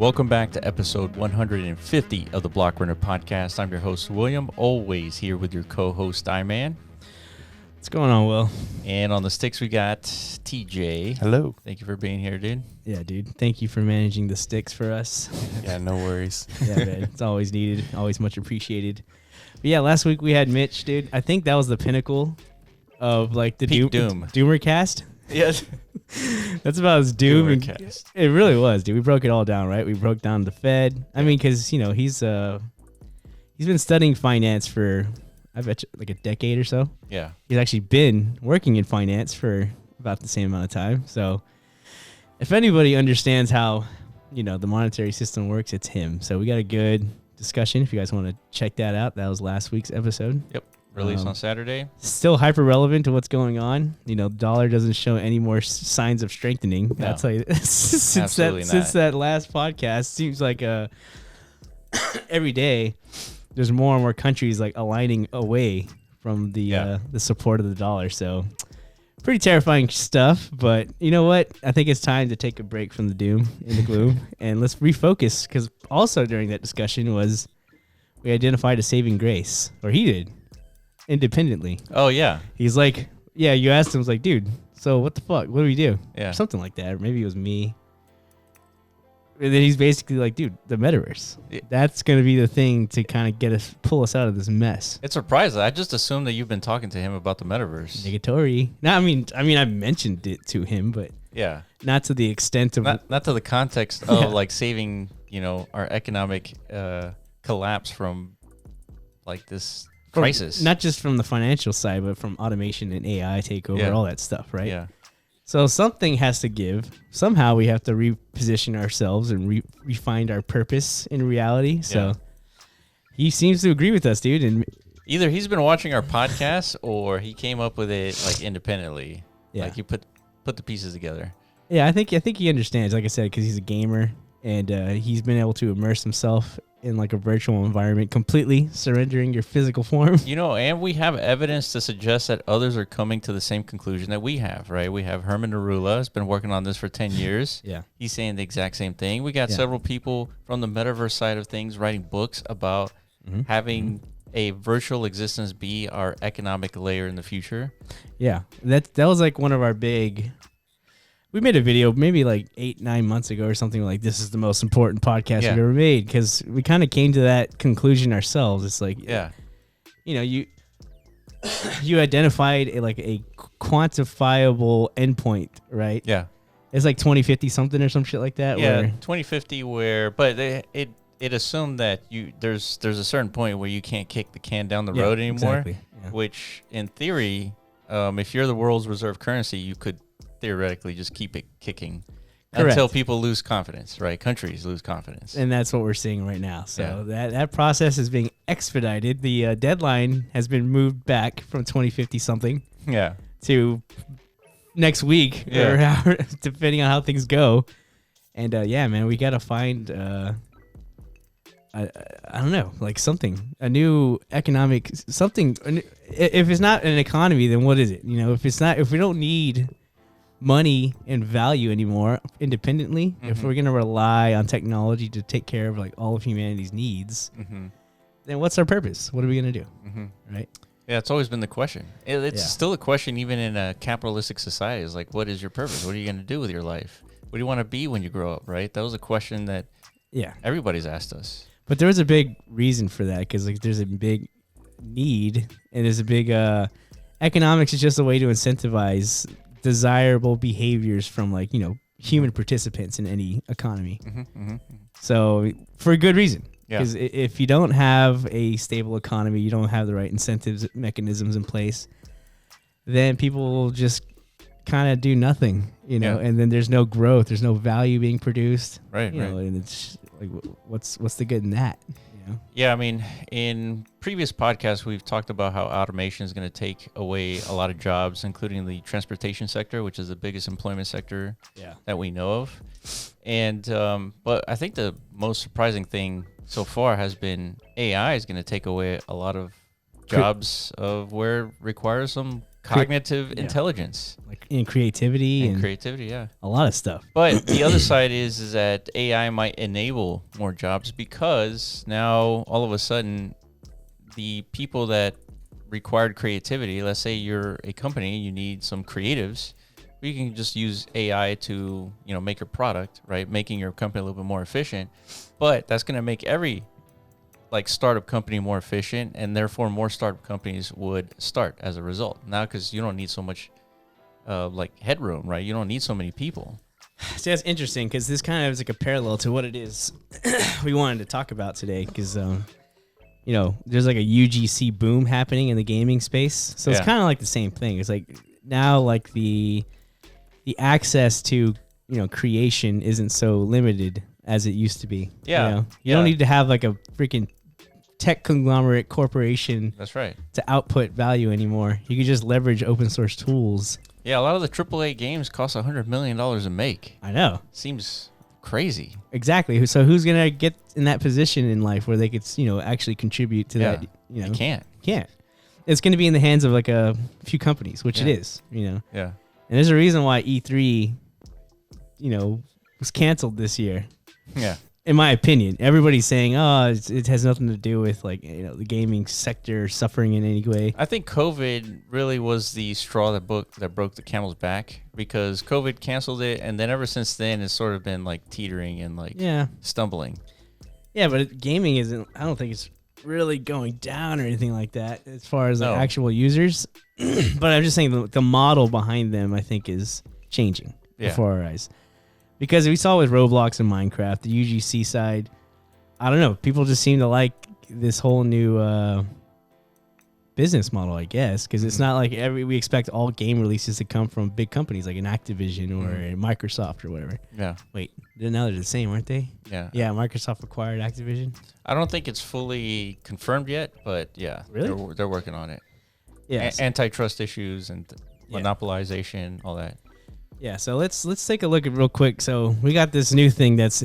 Welcome back to episode 150 of the Block Runner Podcast. I'm your host, William, always here with your co-host, I-Man. What's going on, Will? And on the sticks, we got TJ. Hello. Thank you for being here, dude. Yeah, dude. Thank you for managing the sticks for us. Yeah, no worries. Yeah, man. It's always needed. Always much appreciated. But yeah, last week we had Mitch, dude. I think that was the pinnacle of like the Doomer cast. Yes. That's about as doom. Doomercast. It really was, dude. We broke it all down, right? We broke down the Fed. I mean, because, you know, he's been studying finance for, I bet you, like a decade or so. Yeah. He's actually been working in finance for about the same amount of time. So if anybody understands how, you know, the monetary system works, it's him. So we got a good discussion. If you guys want to check that out, that was last week's episode. Yep. Released on Saturday. Still hyper relevant to what's going on. You know, the dollar doesn't show any more signs of strengthening. No. I'll tell you since that last podcast, seems like every day there's more and more countries like aligning away from the support of the dollar. So pretty terrifying stuff. But you know what? I think it's time to take a break from the doom and the gloom and let's refocus. Because also during that discussion we identified a saving grace, or he did. Independently. Oh, yeah. He's like, yeah, you asked him, was like, dude, so what the fuck? What do we do? Yeah. Something like that. Or maybe it was me. And then he's basically like, dude, the Metaverse. Yeah. That's going to be the thing to kind of pull us out of this mess. It's surprising. I just assumed that you've been talking to him about the Metaverse. Negatory. No, I mean, I mentioned it to him, but yeah, not to the extent of not to the context of like saving, you know, our economic collapse from like this crisis. Not just from the financial side, but from automation and AI takeover, all that stuff, right? Yeah. So something has to give. Somehow we have to reposition ourselves and refine our purpose in reality. So he seems to agree with us, dude. And either he's been watching our podcast or he came up with it like independently. Yeah. Like he put the pieces together. Yeah, I think he understands, like I said, because he's a gamer and he's been able to immerse himself in like a virtual environment, completely surrendering your physical form. You know, and we have evidence to suggest that others are coming to the same conclusion that we have, right? We have Herman Narula has been working on this for 10 years. Yeah. He's saying the exact same thing. We got several people from the Metaverse side of things writing books about having a virtual existence be our economic layer in the future. Yeah. That was like one of our big... We made a video maybe like 8-9 months ago or something like this is the most important podcast we've ever made because we kind of came to that conclusion ourselves. It's like, you know, you identified a quantifiable endpoint, right? Yeah. It's like 2050 something or some shit like that. Yeah, where 2050 but it assumed that there's a certain point where you can't kick the can down the road anymore, exactly. Which in theory, if you're the world's reserve currency, you could theoretically just keep it kicking. Correct. Until people lose confidence, right? Countries lose confidence. And that's what we're seeing right now. So that process is being expedited. The deadline has been moved back from 2050 something to next week or depending on how things go. And man, we got to find I don't know, like something, a new economic something. If it's not an economy, then what is it? You know, if we don't need money and value anymore independently, if we're going to rely on technology to take care of like all of humanity's needs, then what's our purpose? What are we going to do? Right? Yeah, it's always been the question. It's still a question even in a capitalistic society. It's like, what is your purpose? What are you going to do with your life? What do you want to be when you grow up, right? That was a question that everybody's asked us. But there was a big reason for that because like there's a big need and there's a big economics is just a way to incentivize desirable behaviors from like, you know, human participants in any economy. So for a good reason, because if you don't have a stable economy, you don't have the right incentives mechanisms in place, then people will just kind of do nothing, you know, and then there's no growth, there's no value being produced, right? You know, and it's like, what's the good in that? Yeah, I mean, in previous podcasts, we've talked about how automation is going to take away a lot of jobs, including the transportation sector, which is the biggest employment sector that we know of. And but I think the most surprising thing so far has been AI is going to take away a lot of jobs of where it requires some cognitive intelligence, like in creativity and creativity, yeah, a lot of stuff. But the other side is that AI might enable more jobs because now all of a sudden the people that required creativity, let's say you're a company, you need some creatives, you can just use AI to, make your product, right? Making your company a little bit more efficient. But that's going to make every startup company more efficient, and therefore more startup companies would start as a result. Now, because you don't need so much headroom, right? You don't need so many people. See, that's interesting because this kind of is like a parallel to what it is we wanted to talk about today because, there's like a UGC boom happening in the gaming space. So it's kind of like the same thing. It's like now like the access to, creation isn't so limited as it used to be. Yeah. You don't need to have like a freaking tech conglomerate corporation. That's right. To output value anymore. You can just leverage open source tools. Yeah, a lot of the AAA games cost $100 million to make. I know. Seems crazy. Exactly. So who's going to get in that position in life where they could, actually contribute to that? You can't. It's going to be in the hands of like a few companies, which it is, Yeah. And there's a reason why E3, was canceled this year. Yeah. In my opinion, everybody's saying, it has nothing to do with the gaming sector suffering in any way. I think COVID really was the straw that broke the camel's back because COVID canceled it. And then ever since then, it's sort of been teetering and stumbling. Yeah, but gaming I don't think it's really going down or anything like that as far as actual users. But I'm just saying the model behind them, I think, is changing before our eyes. Because we saw with Roblox and Minecraft, the UGC side, I don't know, people just seem to like this whole new business model, I guess, because it's not like we expect all game releases to come from big companies like an Activision or a Microsoft or whatever. Yeah. Wait, now they're the same, aren't they? Yeah. Yeah, Microsoft acquired Activision. I don't think it's fully confirmed yet, but yeah, really? They're working on it. Yeah. Antitrust issues and monopolization, all that. Yeah, so let's take a look at real quick. So we got this new thing that's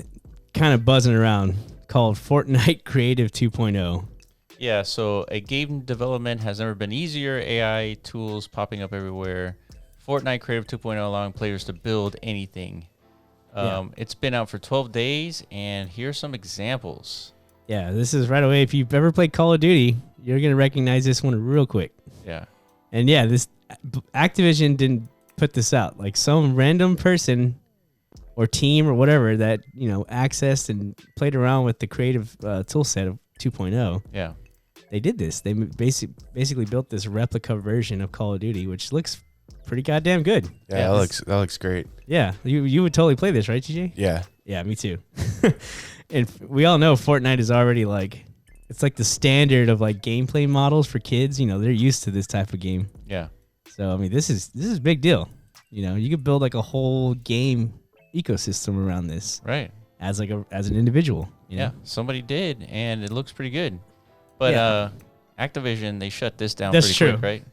kind of buzzing around called Fortnite Creative 2.0. Yeah, so a game development has never been easier. AI tools popping up everywhere. Fortnite Creative 2.0 allowing players to build anything. It's been out for 12 days, and here's some examples. Yeah, this is right away. If you've ever played Call of Duty, you're going to recognize this one real quick. Yeah. And yeah, this Activision didn't put this out. Like some random person or team or whatever that, accessed and played around with the creative tool set of 2.0. Yeah. They did this. They basically built this replica version of Call of Duty, which looks pretty goddamn good. Yeah, that looks great. Yeah. You would totally play this, right, TJ? Yeah. Yeah, me too. And we all know Fortnite is already it's like the standard of gameplay models for kids. They're used to this type of game. Yeah. So I mean, this is a big deal. You could build a whole game ecosystem around this, right? As an individual. Yeah, somebody did, and it looks pretty good. But Activision, they shut this down pretty quick, right?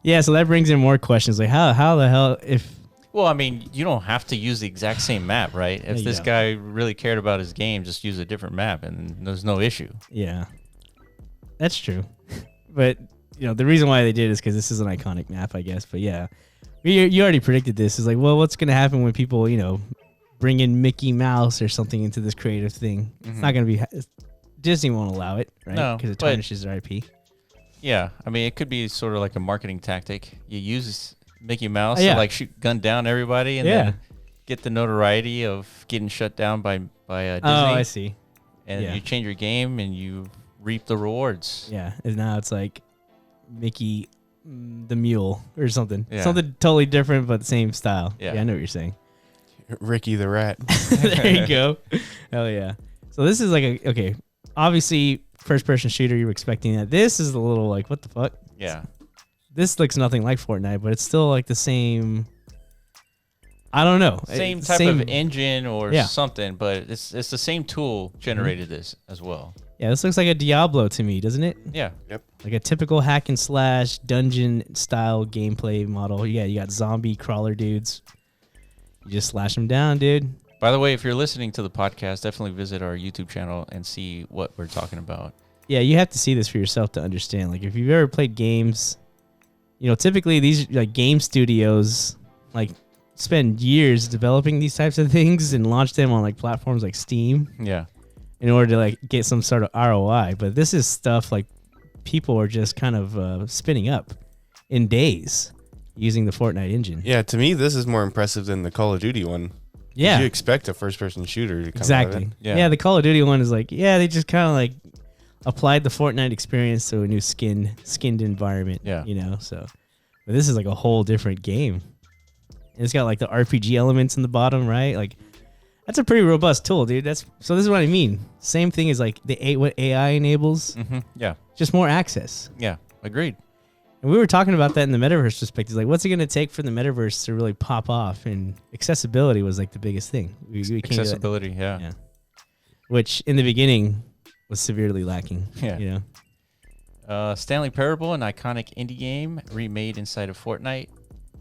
Yeah, so that brings in more questions like how the hell if. Well, I mean, you don't have to use the exact same map, right? If this guy really cared about his game, just use a different map, and there's no issue. Yeah, that's true. But the reason why they did it is because this is an iconic map, I guess. But yeah, you already predicted this. It's what's going to happen when people, bring in Mickey Mouse or something into this creative thing? Mm-hmm. It's not going to be. Disney won't allow it, right? No, because it tarnishes their IP. Yeah, I mean, it could be sort of like a marketing tactic. You use Mickey Mouse to gun down everybody, and then get the notoriety of getting shut down by Disney. Oh, I see. And you change your game, and you reap the rewards. Yeah, and now it's like Mickey the Mule or something. Yeah. Something totally different, but the same style. Yeah, I know what you're saying. Ricky the Rat. There you go. Hell yeah. So this is okay, obviously first-person shooter, you're expecting that. This is a little what the fuck? Yeah. This looks nothing like Fortnite, but it's still the same. I don't know. Same type of engine or something, but it's the same tool generated this as well. Yeah, this looks like a Diablo to me, doesn't it? Yeah. Yep. Like a typical hack and slash dungeon style gameplay model. Yeah, you got zombie crawler dudes. You just slash them down, dude. By the way, if you're listening to the podcast, definitely visit our YouTube channel and see what we're talking about. Yeah, you have to see this for yourself to understand. If you've ever played games, typically these like game studios like spend years developing these types of things and launch them on like platforms like Steam. Yeah. In order to like get some sort of ROI, but this is stuff like people are just kind of spinning up in days using the Fortnite engine. Yeah, to me, this is more impressive than the Call of Duty one. Yeah. You expect a first-person shooter to come exactly. out of it. Yeah, the Call of Duty one is like, they just kind of like applied the Fortnite experience to a new skinned environment. Yeah. So but this is like a whole different game. And it's got like the RPG elements in the bottom, right? Like that's a pretty robust tool, dude. So this is what I mean. Same thing as like what AI enables. Mm-hmm. Yeah. Just more access. Yeah. Agreed. And we were talking about that in the Metaverse perspective. Like, what's it going to take for the Metaverse to really pop off? And accessibility was like the biggest thing. We Accessibility, yeah. Which in the beginning was severely lacking. Yeah. Stanley Parable, an iconic indie game remade inside of Fortnite.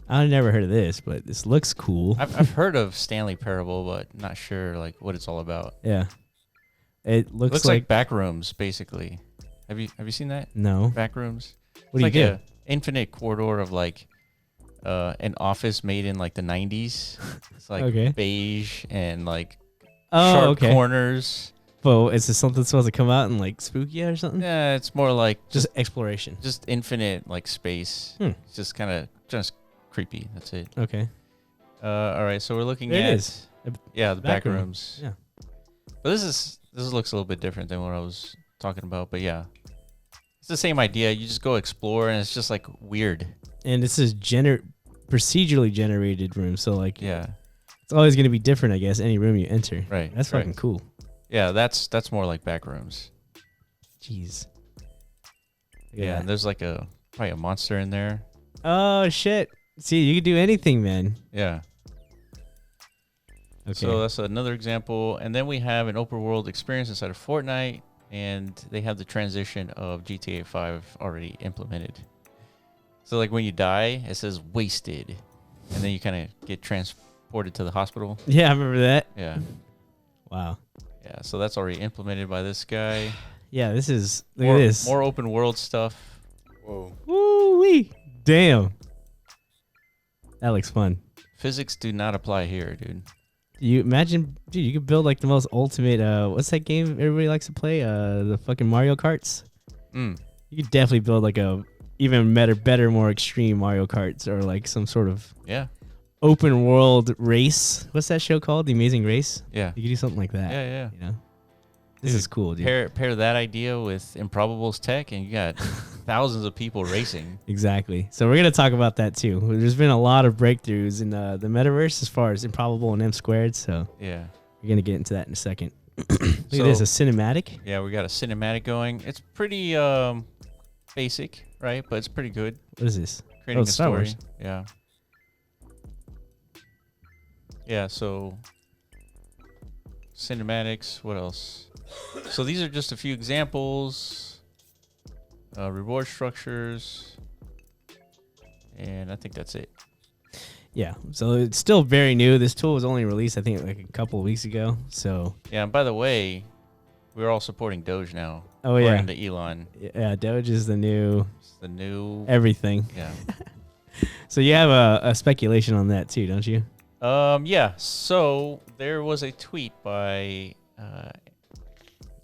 I've never heard of this, but this looks cool. I've heard of Stanley Parable, but not sure like what it's all about. Yeah. It looks like Backrooms, basically. Have you seen that? No. Backrooms. What do you do? An infinite corridor of like an office made in like the 90s. It's like beige and like sharp corners. Well, is this something supposed to come out and like spook you or something? Yeah, it's more like just exploration. Just infinite like space. It's just kind of just creepy. That's it. Okay. All right, so we're looking there at it is. The back rooms. Yeah. But this looks a little bit different than what I was talking about, but yeah. It's the same idea. You just go explore and it's just like weird. And this is procedurally generated room, so like it's always going to be different, I guess, any room you enter. Right. That's fucking cool. Yeah, that's more like back rooms. Jeez. Yeah, and there's like probably a monster in there. Oh shit. See, you can do anything, man. Yeah. Okay. So that's another example. And then we have an open world experience inside of Fortnite, and they have the transition of GTA 5 already implemented. So like when you die, it says wasted, and then you kind of get transported to the hospital. Yeah, I remember that. Yeah. Wow. Yeah, so that's already implemented by this guy. Yeah, this is look at this. More open world stuff. Whoa. Woo-wee. Damn. That looks fun. Physics do not apply here, dude. You imagine, dude, you could build like the most ultimate what's that game everybody likes to play? The fucking Mario Karts. You could definitely build like a even better, more extreme Mario Karts, or like some sort of open world race. What's that show called? The Amazing Race? Yeah. You could do something like that. Yeah. You know? This is cool, dude. Pair that idea with Improbables tech, and you got thousands of people racing. Exactly. So we're going to talk about that too. There's been a lot of breakthroughs in the Metaverse as far as Improbable and Msquared. So yeah, we're going to get into that in a second. Look at this, a cinematic. Yeah, we got a cinematic going. It's pretty basic, right? But it's pretty good. What is this? Creating a Star story. Wars. Yeah. Yeah, so cinematics, what else? So these are just a few examples. Reward structures. And I think that's it. Yeah, so it's still very new. This tool was only released, I think, like a couple of weeks ago. So yeah, and by the way, we're all supporting Doge now. Oh yeah, according to Elon. Yeah, Doge is the new. It's the new everything. Yeah. So you have a speculation on that too, don't you? Yeah. So there was a tweet by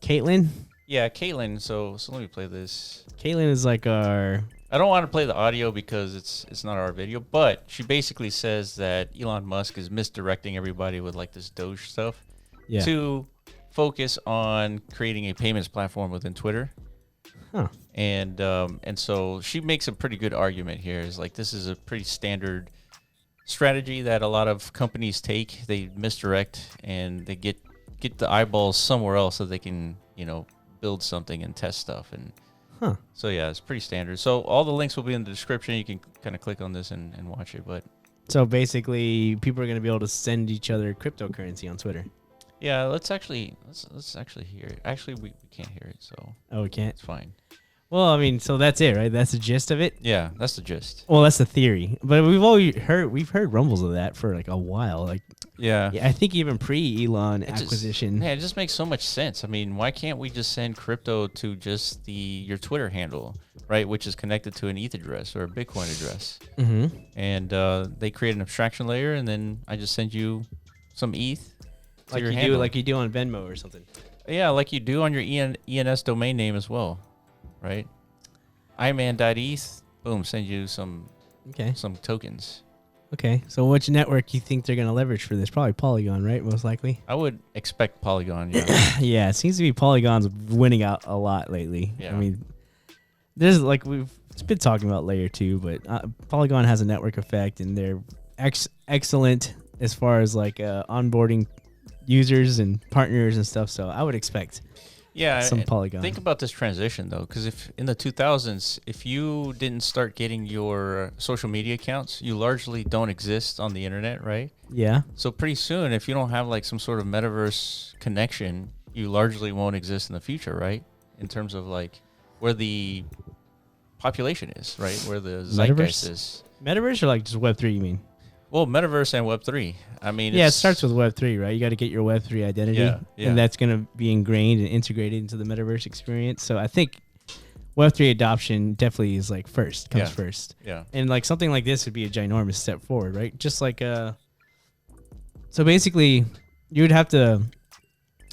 Caitlin. Yeah, Caitlin. So let me play this. Caitlin is like our. I don't want to play the audio because it's not our video, but she basically says that Elon Musk is misdirecting everybody with like this Doge stuff to focus on creating a payments platform within Twitter. Huh. And so she makes a pretty good argument here. Is like this is a pretty standard strategy that a lot of companies take. They misdirect and they get the eyeballs somewhere else so they can, build something and test stuff. And so yeah, it's pretty standard. So all the links will be in the description. You can kind of click on this and watch it. But so basically, people are going to be able to send each other cryptocurrency on Twitter. Yeah, let's actually hear it. Actually, we can't hear it, so we can't. It's fine. Well, I mean, so that's it, right? That's the gist of it. Yeah, that's the gist. Well, that's the theory, but we've heard rumbles of that for like a while. Like Yeah. I think even pre-Elon acquisition. It just makes so much sense. I mean, why can't we just send crypto to just your Twitter handle, right, which is connected to an ETH address or a Bitcoin address? Mm-hmm. And they create an abstraction layer, and then I just send you some ETH like you do on Venmo or something. Yeah, like you do on your ENS domain name as well, right? iman.eth, boom, send you some tokens. Okay, so which network you think they're going to leverage for this? Probably Polygon, right? Most likely. I would expect Polygon, yeah. Yeah, it seems to be Polygon's winning out a lot lately. Yeah. I mean, there's like we've been talking about layer 2, but Polygon has a network effect, and they're excellent as far as like onboarding users and partners and stuff. So I would expect some Polygon. Think about this transition though, because if in the 2000s, if you didn't start getting your social media accounts, you largely don't exist on the internet, right? Yeah. So pretty soon, if you don't have like some sort of metaverse connection, you largely won't exist in the future, right? In terms of like where the population is, right? Where the zeitgeist is. Metaverse or like just Web3, you mean? Well, Metaverse and Web3. I mean, it starts with Web3, right? You got to get your Web3 identity, and that's going to be ingrained and integrated into the Metaverse experience. So I think Web3 adoption definitely is like first. Yeah. And like something like this would be a ginormous step forward, right? Just like so basically, you would have to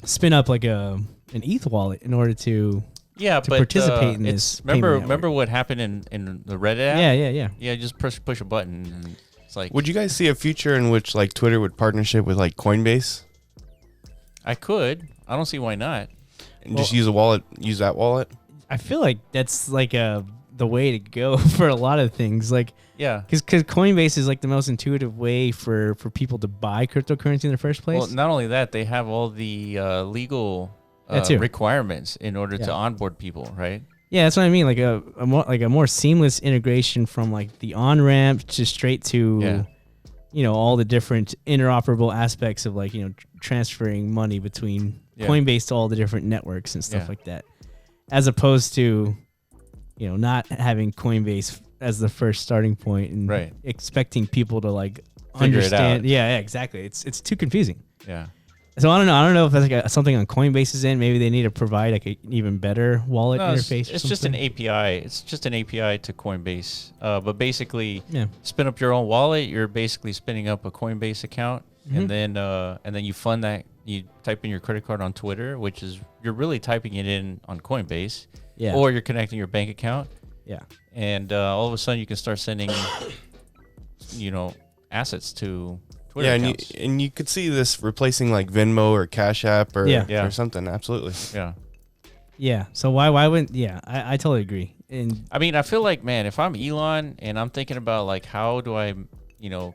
spin up like an ETH wallet in order to participate in this. Remember what happened in the Reddit app? Yeah. Yeah, just push a button. And like, would you guys see a future in which like Twitter would partnership with like Coinbase? I could. I don't see why not. And just use that wallet? I feel like that's like the way to go for a lot of things. Like, yeah, because Coinbase is like the most intuitive way for people to buy cryptocurrency in the first place. Well, not only that, they have all the legal requirements in order to onboard people, right? Yeah, that's what I mean. Like a more seamless integration from like the on ramp to straight to, all the different interoperable aspects of like transferring money between Coinbase to all the different networks and stuff like that, as opposed to, not having Coinbase as the first starting point and expecting people to like understand. Yeah, exactly. It's too confusing. Yeah. So I don't know if that's like something on Coinbase's end. Maybe they need to provide like an even better wallet interface. It's just an API. It's just an API to Coinbase. But basically, spin up your own wallet. You're basically spinning up a Coinbase account, and then you fund that. You type in your credit card on Twitter, which is you're really typing it in on Coinbase. Yeah. Or you're connecting your bank account. Yeah. And all of a sudden, you can start sending, assets to Twitter accounts. And you could see this replacing like Venmo or Cash App or something. Absolutely. Yeah. Yeah. So why wouldn't? Yeah, I totally agree. And I mean, I feel like, man, if I'm Elon and I'm thinking about like how do I,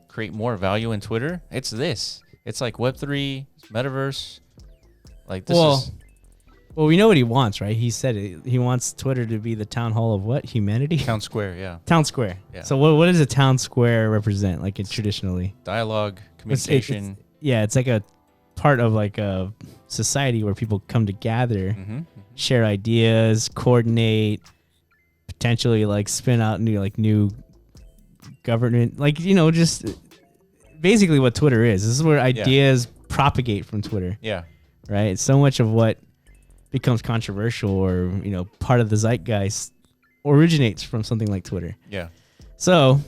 create more value in Twitter, it's this. It's like Web3, Metaverse. Like this is. Well, we know what he wants, right? He said it. He wants Twitter to be the town hall of what? Humanity? Town square, yeah. Town square. Yeah. So what does a town square represent, like traditionally? Dialogue, communication. It's like a part of like a society where people come to gather, share ideas, coordinate, potentially like spin out new government. Like, just basically what Twitter is. This is where ideas propagate from Twitter. Yeah. Right? So much of what becomes controversial or part of the zeitgeist originates from something like Twitter. Yeah. So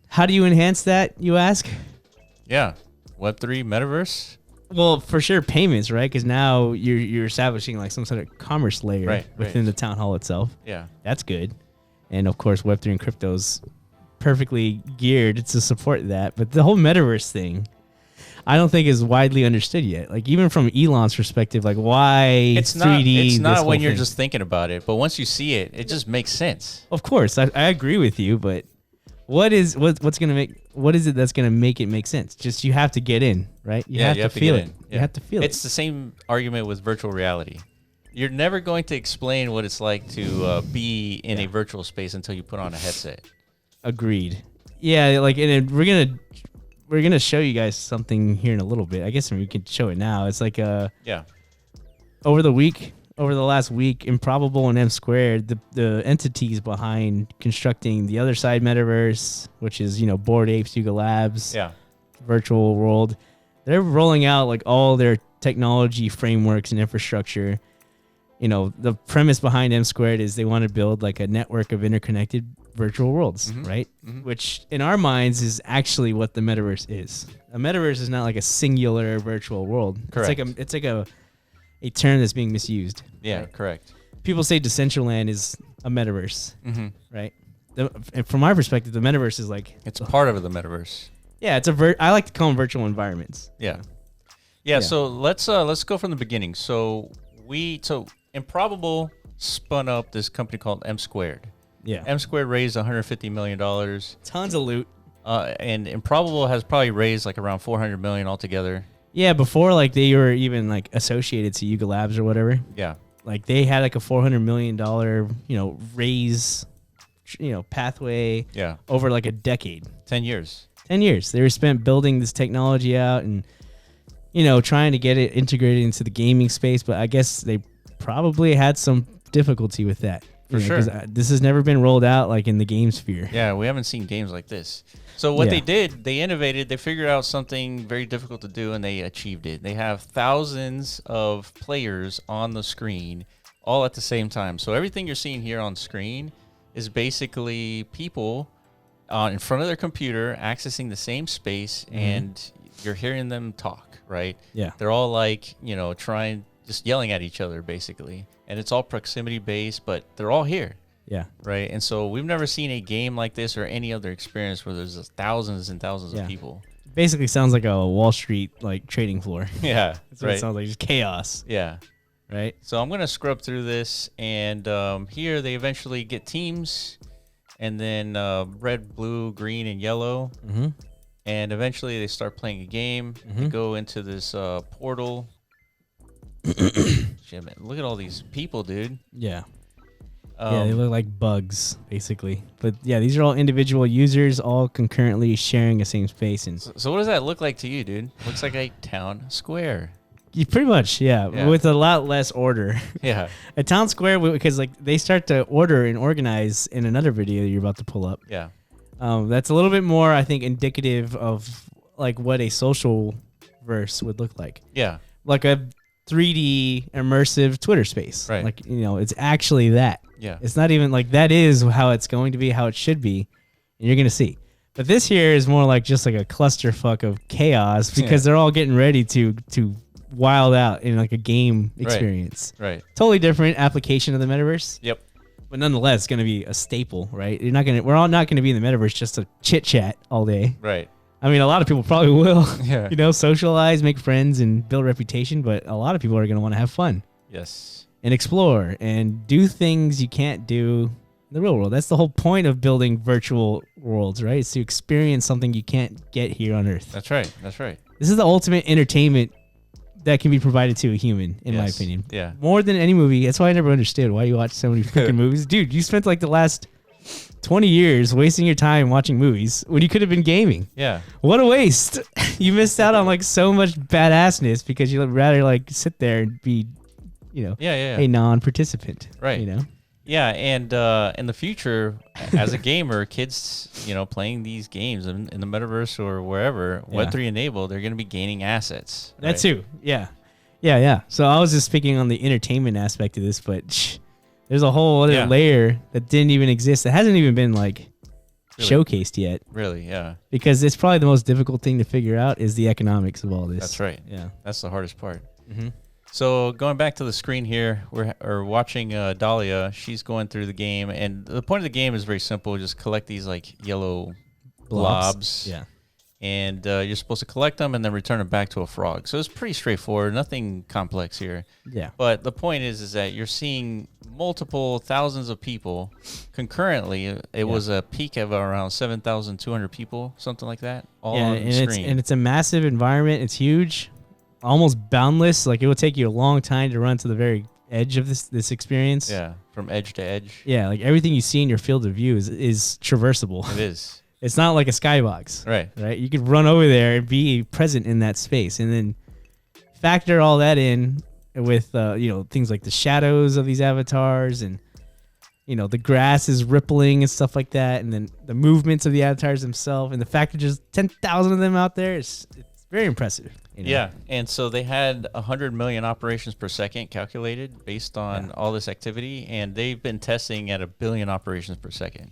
how do you enhance that, you ask? Yeah. Web3, Metaverse? Well, for sure payments, right? Because now you're establishing like some sort of commerce layer within the town hall itself. Yeah. That's good. And of course Web3 and crypto's perfectly geared to support that. But the whole Metaverse thing, I don't think is widely understood yet. Like even from Elon's perspective, like why it's 3D? It's not when you're just thinking about it, but once you see it, it just makes sense. Of course, I agree with you, but what is it that's gonna make it make sense? Just you have to get in, right? You have to feel it. Yeah. You have to feel it. It's the same argument with virtual reality. You're never going to explain what it's like to be in a virtual space until you put on a headset. Agreed. Yeah, like we're gonna show you guys something here in a little bit. I guess we can show it now. It's like over the last week, Improbable and Msquared, the entities behind constructing the other side metaverse, which is Bored Apes, Yuga Labs, virtual world. They're rolling out like all their technology frameworks and infrastructure. You know, the premise behind Msquared is they want to build like a network of interconnected virtual worlds, right? Which in our minds is actually what the metaverse is. A metaverse is not like a singular virtual world. Correct. It's like a term that's being misused. Yeah, right? Correct. People say Decentraland is a metaverse, right? From our perspective, the metaverse is like it's part of the metaverse. Yeah, I like to call them virtual environments. Yeah. So let's go from the beginning. So Improbable spun up this company called Msquared. Yeah. Msquared raised $150 million. Tons of loot. And Improbable has probably raised like around $400 million altogether. Yeah, before like they were even like associated to Yuga Labs or whatever. Yeah. Like they had like a $400 million, raise, pathway. Yeah. Over like a decade. 10 years. 10 years. They were spent building this technology out and, trying to get it integrated into the gaming space. But I guess they probably had some difficulty with that. For sure. Because this has never been rolled out like in the game sphere. Yeah, we haven't seen games like this. So what they did, they innovated, they figured out something very difficult to do, and they achieved it. They have thousands of players on the screen all at the same time. So everything you're seeing here on screen is basically people in front of their computer accessing the same space, and you're hearing them talk, right? Yeah. They're all like, just yelling at each other, basically. And it's all proximity based, but they're all here. Yeah. Right. And so we've never seen a game like this or any other experience where there's thousands and thousands of people. Basically sounds like a Wall Street like trading floor. Yeah. That's what it sounds like, just chaos. Yeah. Right. So I'm going to scrub through this, and here they eventually get teams, and then red, blue, green, and yellow. And eventually they start playing a game. They go into this portal. Shit, man. Look at all these people, dude. Yeah. They look like bugs, basically. But yeah, these are all individual users, all concurrently sharing the same space. And so what does that look like to you, dude? Looks like a town square. Pretty much, yeah, with a lot less order. Yeah. A town square, because like they start to order and organize in another video that you're about to pull up. Yeah. That's a little bit more, I think, indicative of like what a social verse would look like. Yeah. Like a 3D immersive Twitter space. Right. Like, it's actually that. Yeah. It's not even like that is how it's going to be, how it should be. And you're going to see. But this here is more like just like a clusterfuck of chaos because they're all getting ready to wild out in like a game experience. Right. Totally different application of the metaverse. Yep. But nonetheless, it's going to be a staple, right? We're all not going to be in the metaverse just to chit chat all day. Right. I mean, a lot of people probably will, Yeah. Socialize, make friends, and build reputation. But a lot of people are going to want to have fun. Yes. And explore and do things you can't do in the real world. That's the whole point of building virtual worlds, right? It's to experience something you can't get here on Earth. That's right. That's right. This is the ultimate entertainment that can be provided to a human, in my opinion. Yeah. More than any movie. That's why I never understood why you watch so many freaking movies. Dude, you spent like the last 20 years wasting your time watching movies when you could have been gaming. Yeah. What a waste. You missed out on like so much badassness because you'd rather like sit there and be, a non-participant. Right. Yeah, and in the future, as a gamer, kids, playing these games in the metaverse or wherever, Web3 enabled, they're going to be gaining assets. That too. Yeah. So I was just speaking on the entertainment aspect of this, but there's a whole other layer that didn't even exist. That hasn't even been like showcased yet. Really, yeah. Because it's probably the most difficult thing to figure out is the economics of all this. That's right. Yeah. That's the hardest part. Mm-hmm. So going back to the screen here, we're watching Dahlia. She's going through the game, and the point of the game is very simple. Just collect these like yellow blobs. Yeah. And you're supposed to collect them and then return them back to a frog. So it's pretty straightforward. Nothing complex here. Yeah. But the point is that you're seeing multiple thousands of people concurrently. It was a peak of around 7,200 people, something like that, all on the screen. It's a massive environment. It's huge. Almost boundless. Like it will take you a long time to run to the very edge of this experience. Yeah, from edge to edge. Yeah, like everything you see in your field of view is traversable. It is. It's not like a skybox. Right. You could run over there and be present in that space, and then factor all that in with things like the shadows of these avatars, and the grass is rippling and stuff like that, and then the movements of the avatars themselves, and the fact that there's 10,000 of them out there, it's very impressive. You know? Yeah, and so they had 100 million operations per second calculated based on all this activity, and they've been testing at 1 billion operations per second.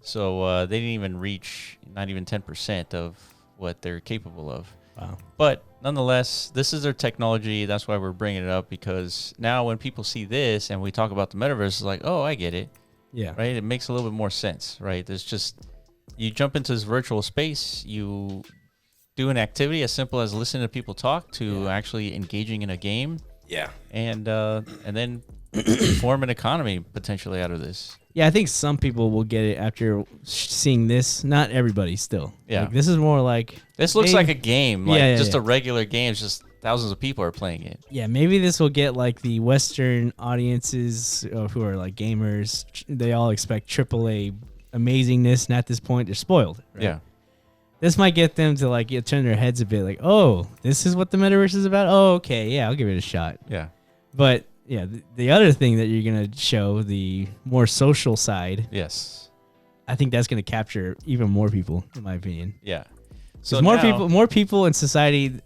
So they didn't even reach not even 10% of what they're capable of. Wow. But nonetheless, this is their technology. That's why we're bringing it up, because now when people see this and we talk about the metaverse, it's like, oh, I get it. Yeah. Right? It makes a little bit more sense, right? There's just, you jump into this virtual space, you do an activity as simple as listening to people talk to actually engaging in a game. Yeah. And then form an economy potentially out of this. Yeah, I think some people will get it after seeing this. Not everybody still. Yeah. Like, this is more like... This looks like a game, like a regular game. It's just thousands of people are playing it. Yeah, maybe this will get like the Western audiences who are like gamers. They all expect AAA amazingness, and at this point, they're spoiled. Right? Yeah. This might get them to like turn their heads a bit like, oh, this is what the metaverse is about? Oh, okay, yeah, I'll give it a shot. Yeah. But yeah, the other thing that you're going to show, the more social side. Yes. I think that's going to capture even more people, in my opinion. Yeah. So more people in society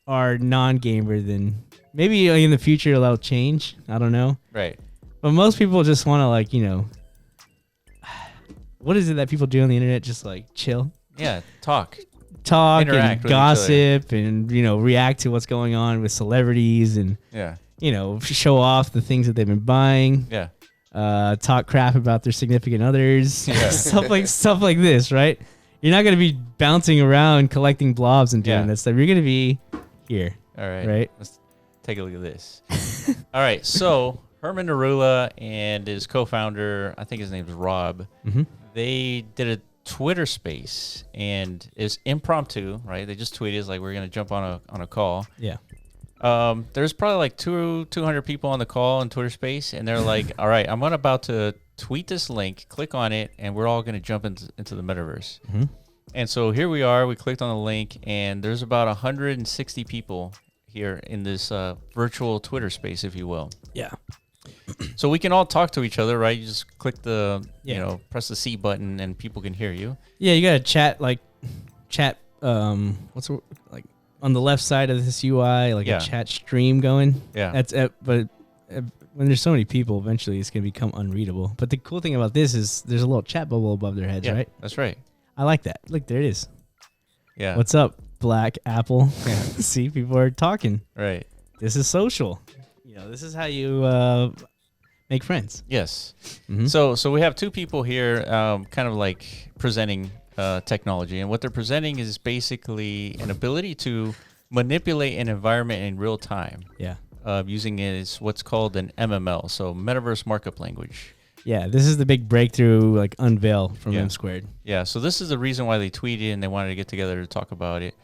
are non-gamer than maybe in the future that'll change. I don't know. Right. But most people just want to like, what is it that people do on the internet? Just like chill. Yeah. Talk and gossip and, react to what's going on with celebrities and, show off the things that they've been buying. Yeah. Talk crap about their significant others. Yeah. stuff like this, right? You're not going to be bouncing around collecting blobs and doing that stuff. You're going to be here. All right. Right? Let's take a look at this. All right. So Herman Narula and his co-founder, I think his name's Rob, they did a Twitter space, and it's impromptu, right? They just tweeted, like, we're going to jump on a call. Yeah. There's probably like 200 people on the call in Twitter space, and they're like, all right, I'm about to tweet this link, click on it, and we're all going to jump into the metaverse. And so here we are. We clicked on the link, and there's about 160 people here in this virtual Twitter space, if you will. Yeah. So we can all talk to each other, right? You just click press the C button, and people can hear you. Yeah, you got to chat, like on the left side of this UI, like a chat stream going. Yeah. But when there's so many people, eventually it's going to become unreadable. But the cool thing about this is there's a little chat bubble above their heads, right? That's right. I like that. Look, there it is. Yeah. What's up, Black Apple? See, people are talking. Right. This is social. This is how you make friends. Yes. So we have two people here kind of like presenting technology. And what they're presenting is basically an ability to manipulate an environment in real time. Yeah. Using it as what's called an MML, so Metaverse Markup Language. Yeah, this is the big breakthrough, like unveil from Msquared. Yeah, so this is the reason why they tweeted and they wanted to get together to talk about it.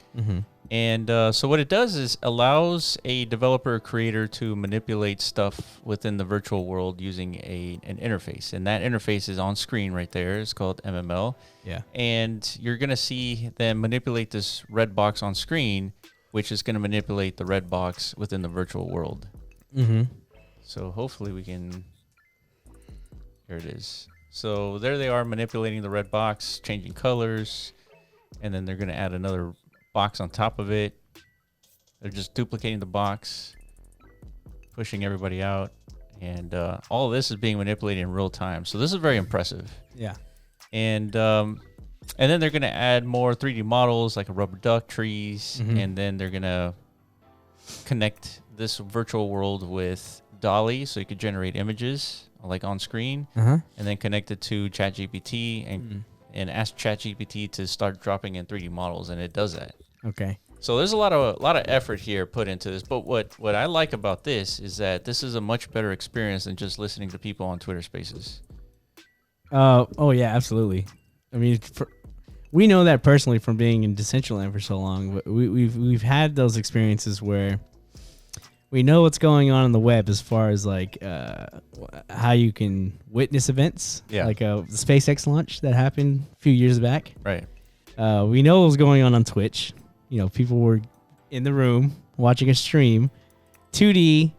And so what it does is allows a developer or creator to manipulate stuff within the virtual world using an interface. And that interface is on screen right there. It's called MML. Yeah. And you're going to see them manipulate this red box on screen, which is going to manipulate the red box within the virtual world. So hopefully we can... Here it is. So there they are manipulating the red box, changing colors, and then they're going to add another box on top of it. They're just duplicating the box, pushing everybody out, and all of this is being manipulated in real time. So this is very impressive. Yeah. And then they're going to add more 3D models like a rubber duck, trees, and then they're going to connect this virtual world with DALL-E so you could generate images like on screen, and then connect it to ChatGPT and ask ChatGPT to start dropping in 3D models, and it does that. Okay. So there's a lot of effort here put into this, but what I like about this is that this is a much better experience than just listening to people on Twitter Spaces. Oh yeah, absolutely. I mean, we know that personally from being in Decentraland for so long. We've had those experiences where we know what's going on the web as far as like how you can witness events, like the SpaceX launch that happened a few years back. Right. We know what was going on Twitch. People were in the room watching a stream, 2D.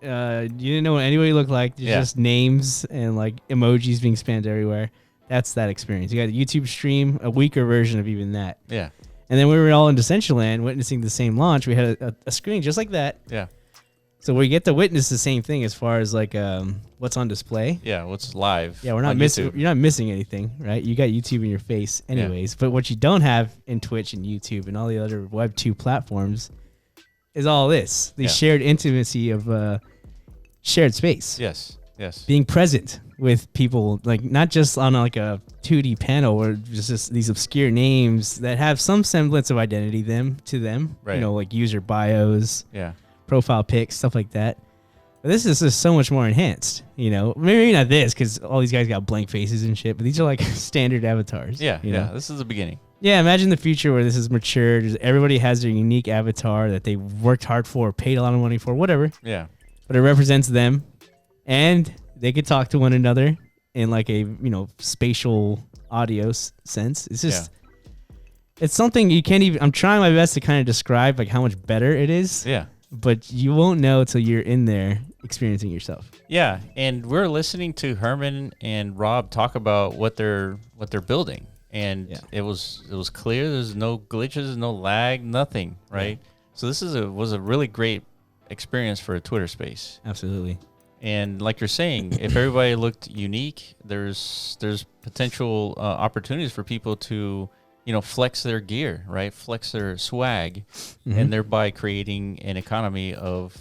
You didn't know what anybody looked like. There's just names and like emojis being spammed everywhere. That's that experience. You got a YouTube stream, a weaker version of even that. Yeah. And then we were all in Decentraland witnessing the same launch. We had a screen just like that. Yeah. So we get to witness the same thing as far as like what's on display. Yeah, what's live. Yeah, we're not missing. You're not missing anything, right? You got YouTube in your face, anyways. Yeah. But what you don't have in Twitch and YouTube and all the other Web 2 platforms is all this. The shared intimacy of shared space. Yes. Yes. Being present with people, like not just on like a 2D panel or just these obscure names that have some semblance of identity to them. Right. You know, like user bios. Yeah. Profile pics, stuff like that. But this is just so much more enhanced, you know. Maybe not this, because all these guys got blank faces and shit, but these are like standard avatars. Yeah, you know? This is the beginning. Yeah, imagine the future where this is matured. Everybody has their unique avatar that they worked hard for, paid a lot of money for, whatever. Yeah. But it represents them, and they could talk to one another in like a, spatial audio sense. It's just, it's something you can't even, I'm trying my best to kind of describe like how much better it is. Yeah. But you won't know until you're in there experiencing yourself. Yeah, and we're listening to Herman and Rob talk about what they're building, and it was clear. There's no glitches, no lag, nothing. Right. Yeah. So this was a really great experience for a Twitter space. Absolutely. And like you're saying, if everybody looked unique, there's potential opportunities for people to flex their gear, right? Flex their swag, and thereby creating an economy of,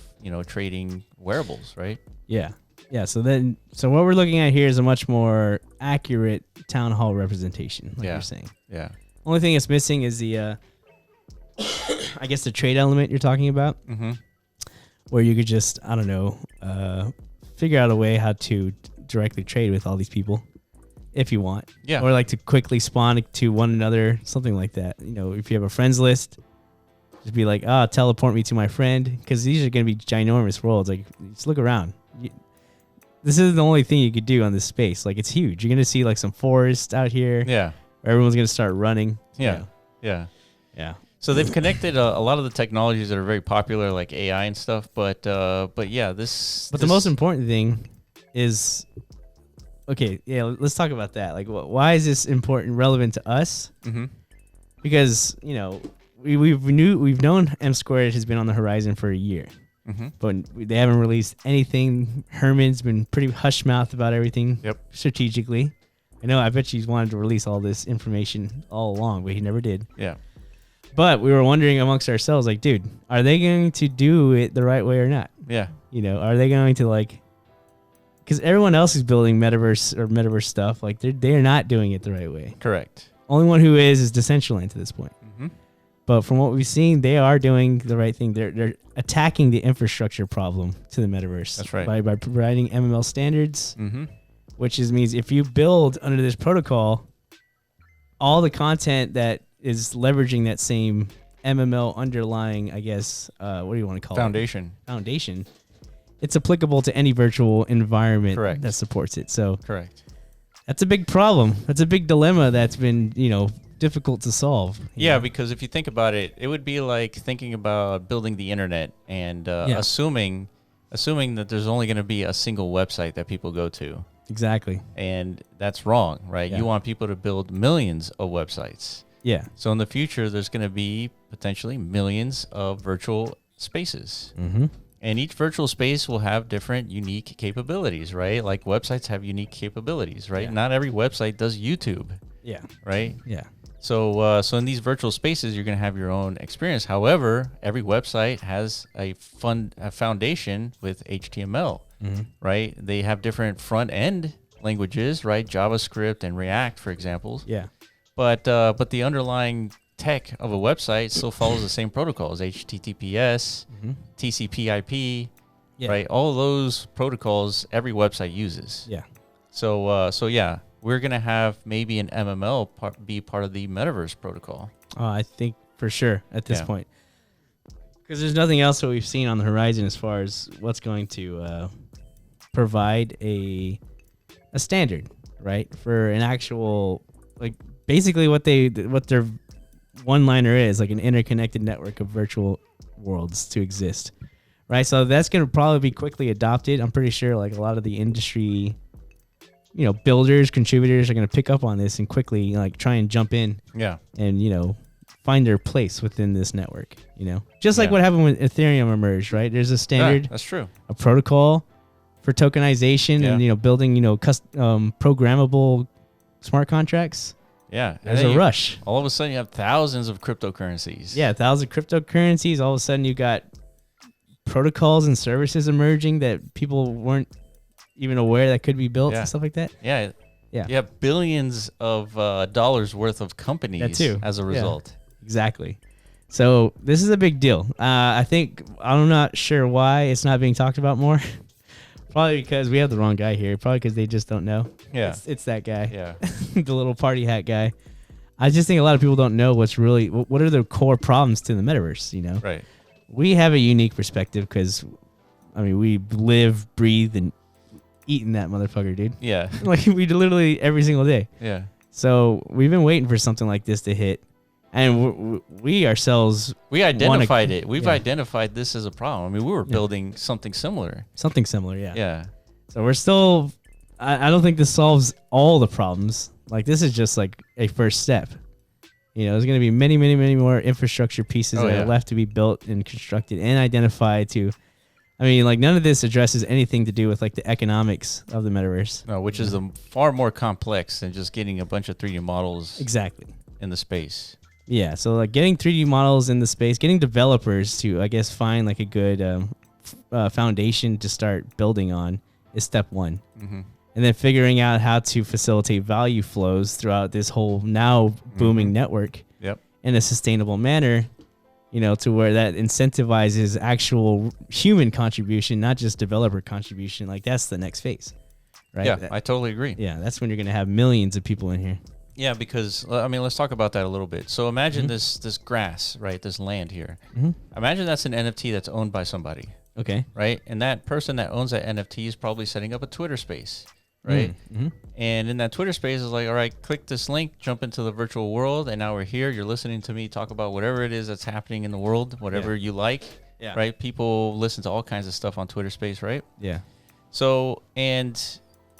trading wearables, right? Yeah. Yeah. So what we're looking at here is a much more accurate town hall representation, like you're saying. Yeah. Only thing that's missing is the, I guess the trade element you're talking about, where you could just, I don't know, figure out a way how to directly trade with all these people. If you want. Yeah. Or like to quickly spawn to one another, something like that. If you have a friends list, just be like, teleport me to my friend. Because these are going to be ginormous worlds. Like, just look around. This is the only thing you could do on this space. Like, it's huge. You're going to see like some forest out here. Yeah. Where everyone's going to start running. Yeah. Yeah. So they've connected a lot of the technologies that are very popular, like AI and stuff. But yeah, this. But the most important thing is. Okay, yeah, let's talk about that. Like, why is this important, relevant to us? Because we've known Msquared has been on the horizon for a year, but they haven't released anything. Herman's been pretty hush mouth about everything. Yep. Strategically, I bet he's wanted to release all this information all along, but he never did. Yeah. But we were wondering amongst ourselves, like, dude, are they going to do it the right way or not? Yeah. Are they going to like? Because everyone else is building metaverse stuff. Like they're not doing it the right way. Correct. Only one who is Decentraland to this point. But from what we've seen, they are doing the right thing. They're attacking the infrastructure problem to the metaverse. That's right. By providing MML standards, which means if you build under this protocol, all the content that is leveraging that same MML underlying, I guess, what do you want to call it? Foundation. It's applicable to any virtual environment that supports it. So correct. That's a big problem. That's a big dilemma that's been, difficult to solve. Yeah, because if you think about it, it would be like thinking about building the internet and assuming that there's only going to be a single website that people go to. Exactly. And that's wrong, right? Yeah. You want people to build millions of websites. Yeah. So in the future, there's going to be potentially millions of virtual spaces. And each virtual space will have different unique capabilities, right? Like websites have unique capabilities, right? Yeah. Not every website does YouTube. Yeah. Right? Yeah. So in these virtual spaces, you're going to have your own experience. However, every website has a foundation with HTML, right? They have different front end languages, right? JavaScript and React, for example. Yeah. But the underlying tech of a website still follows the same protocols: HTTPS, TCP/IP, right? All of those protocols every website uses. Yeah. So yeah, we're gonna have maybe an MML be part of the Metaverse protocol. I think for sure at this point, because there's nothing else that we've seen on the horizon as far as what's going to provide a standard, right, for an actual, like, basically what their one-liner is, like an interconnected network of virtual worlds to exist, right? So that's going to probably be quickly adopted. I'm pretty sure like a lot of the industry, builders, contributors are going to pick up on this and quickly like try and jump in. Yeah. And, find their place within this network, just like what happened when Ethereum emerged, right? There's a standard, that's true, a protocol for tokenization and, building, programmable smart contracts. Yeah. There's a rush. All of a sudden you have thousands of cryptocurrencies. Yeah. Thousands of cryptocurrencies. All of a sudden you got protocols and services emerging that people weren't even aware that could be built and stuff like that. Yeah. Yeah. You have billions of dollars worth of companies as a result. Yeah. Exactly. So this is a big deal. I think I'm not sure why it's not being talked about more. Probably because we have the wrong guy here. Probably because they just don't know. Yeah. It's that guy. Yeah. The little party hat guy. I just think a lot of people don't know what are the core problems to the metaverse, Right. We have a unique perspective because, we live, breathe, and eat in that motherfucker, dude. Yeah. Like we literally every single day. Yeah. So we've been waiting for something like this to hit. And we ourselves... We identified it. We've identified this as a problem. We were building something similar. Something similar, yeah. Yeah. So we're still... I don't think this solves all the problems. Like, this is just like a first step. There's going to be many, many, many more infrastructure pieces that are left to be built and constructed and identified to... none of this addresses anything to do with, like, the economics of the metaverse. No, which is far more complex than just getting a bunch of 3D models... Exactly. ...in the space. Yeah, so like getting 3D models in the space, getting developers to, I guess, find like a good foundation to start building on is step one. Mm-hmm. And then figuring out how to facilitate value flows throughout this whole now booming network in a sustainable manner, to where that incentivizes actual human contribution, not just developer contribution. Like that's the next phase, right? Yeah, I totally agree. Yeah, that's when you're going to have millions of people in here. Yeah, because let's talk about that a little bit. So imagine this grass, right? This land here. Mm-hmm. Imagine that's an NFT that's owned by somebody. Okay. Right, and that person that owns that NFT is probably setting up a Twitter space, right? Mm-hmm. And in that Twitter space is like, all right, click this link, jump into the virtual world, and now we're here. You're listening to me talk about whatever it is that's happening in the world, whatever you like. Yeah. Right. People listen to all kinds of stuff on Twitter space, right? Yeah. So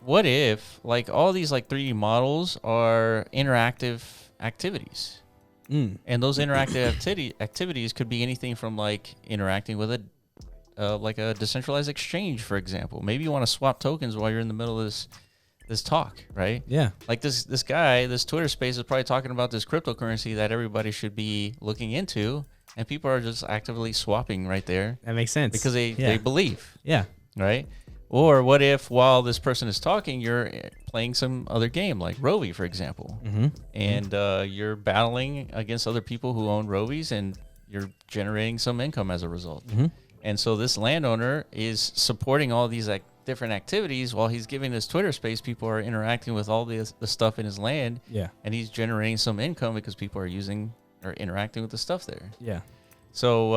what if like all these like 3D models are interactive activities? And those interactive activities could be anything from like interacting with like a decentralized exchange, for example. Maybe you want to swap tokens while you're in the middle of this talk, right? Yeah. Like this guy, this Twitter space is probably talking about this cryptocurrency that everybody should be looking into, and people are just actively swapping right there. That makes sense. Because they believe. Yeah. Right? Or what if while this person is talking, you're playing some other game like Rovi, for example, and you're battling against other people who own Rovis, and you're generating some income as a result. And so this landowner is supporting all these different activities while he's giving this Twitter space. People are interacting with all the stuff in his land, and he's generating some income because people are using or interacting with the stuff there. Yeah. So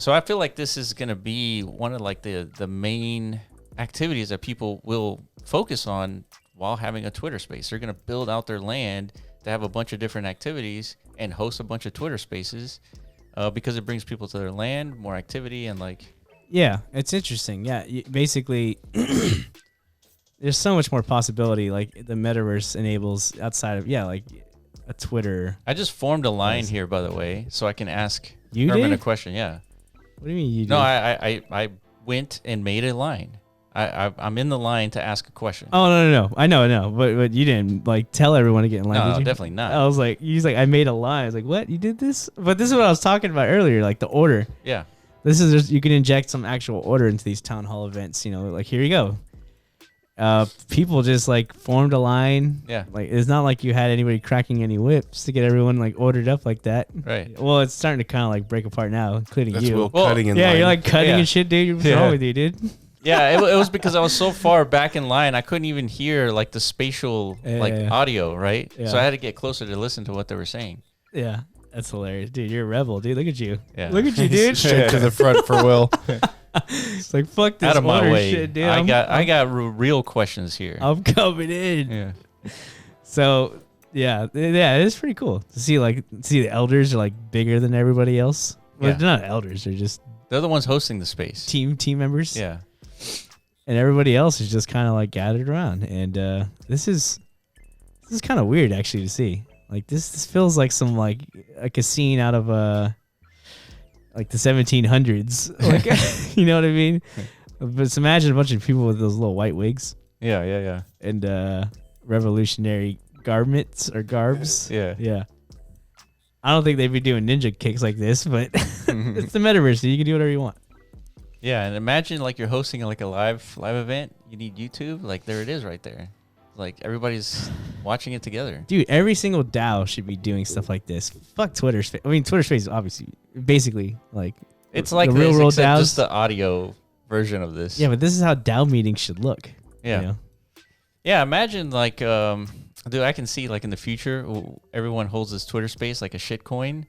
I feel like this is going to be one of like the main activities that people will focus on while having a Twitter space. They're going to build out their land to have a bunch of different activities and host a bunch of Twitter spaces because it brings people to their land, more activity, and like... Yeah, it's interesting. Yeah, basically, there's so much more possibility like the metaverse enables outside of, like a Twitter. I just formed a line here, by the way, so I can ask you Herman a question. Yeah. What do you mean you did? No, I went and made a line. I'm in the line to ask a question. Oh no! I know, but you didn't like tell everyone to get in line. No, did you? Definitely not. I was like, I made a line. I was like, what? You did this? But this is what I was talking about earlier, like the order. Yeah. This is just, you can inject some actual order into these town hall events. Like here you go. People just like formed a line. Yeah. Like it's not like you had anybody cracking any whips to get everyone like ordered up like that. Right. Well, it's starting to kind of like break apart now, including That's you. Cutting in yeah, line. you're like cutting and shit, dude. What's wrong with you, dude? Yeah, it was because I was so far back in line, I couldn't even hear like the spatial audio, right? Yeah. So I had to get closer to listen to what they were saying. Yeah, that's hilarious, dude. You're a rebel, dude. Look at you. Yeah. Look at you, dude. Straight to the front for Will. It's like fuck this out of my order way. shit, dude. I got real questions here. I'm coming in. Yeah. So yeah, it's pretty cool to see the elders are like bigger than everybody else. Well, they're not elders. They're the ones hosting the space. Team members. Yeah. And everybody else is just kind of like gathered around, and this is kind of weird actually to see. Like this feels like some like a scene out of like the 1700s. Like you know what I mean? But just imagine a bunch of people with those little white wigs. Yeah. And revolutionary garments or garbs. Yeah. I don't think they'd be doing ninja kicks like this, but it's the metaverse, so you can do whatever you want. Yeah, and imagine like you're hosting like a live event. You need YouTube. Like there it is right there. Like everybody's watching it together. Dude, every single DAO should be doing stuff like this. Fuck Twitter's face. I mean, Twitter's face is obviously, basically like it's like the real world DAOs. Just the audio version of this. Yeah, but this is how DAO meetings should look. Yeah. You know? Yeah, imagine like, dude, I can see like in the future, everyone holds this Twitter space like a shit coin.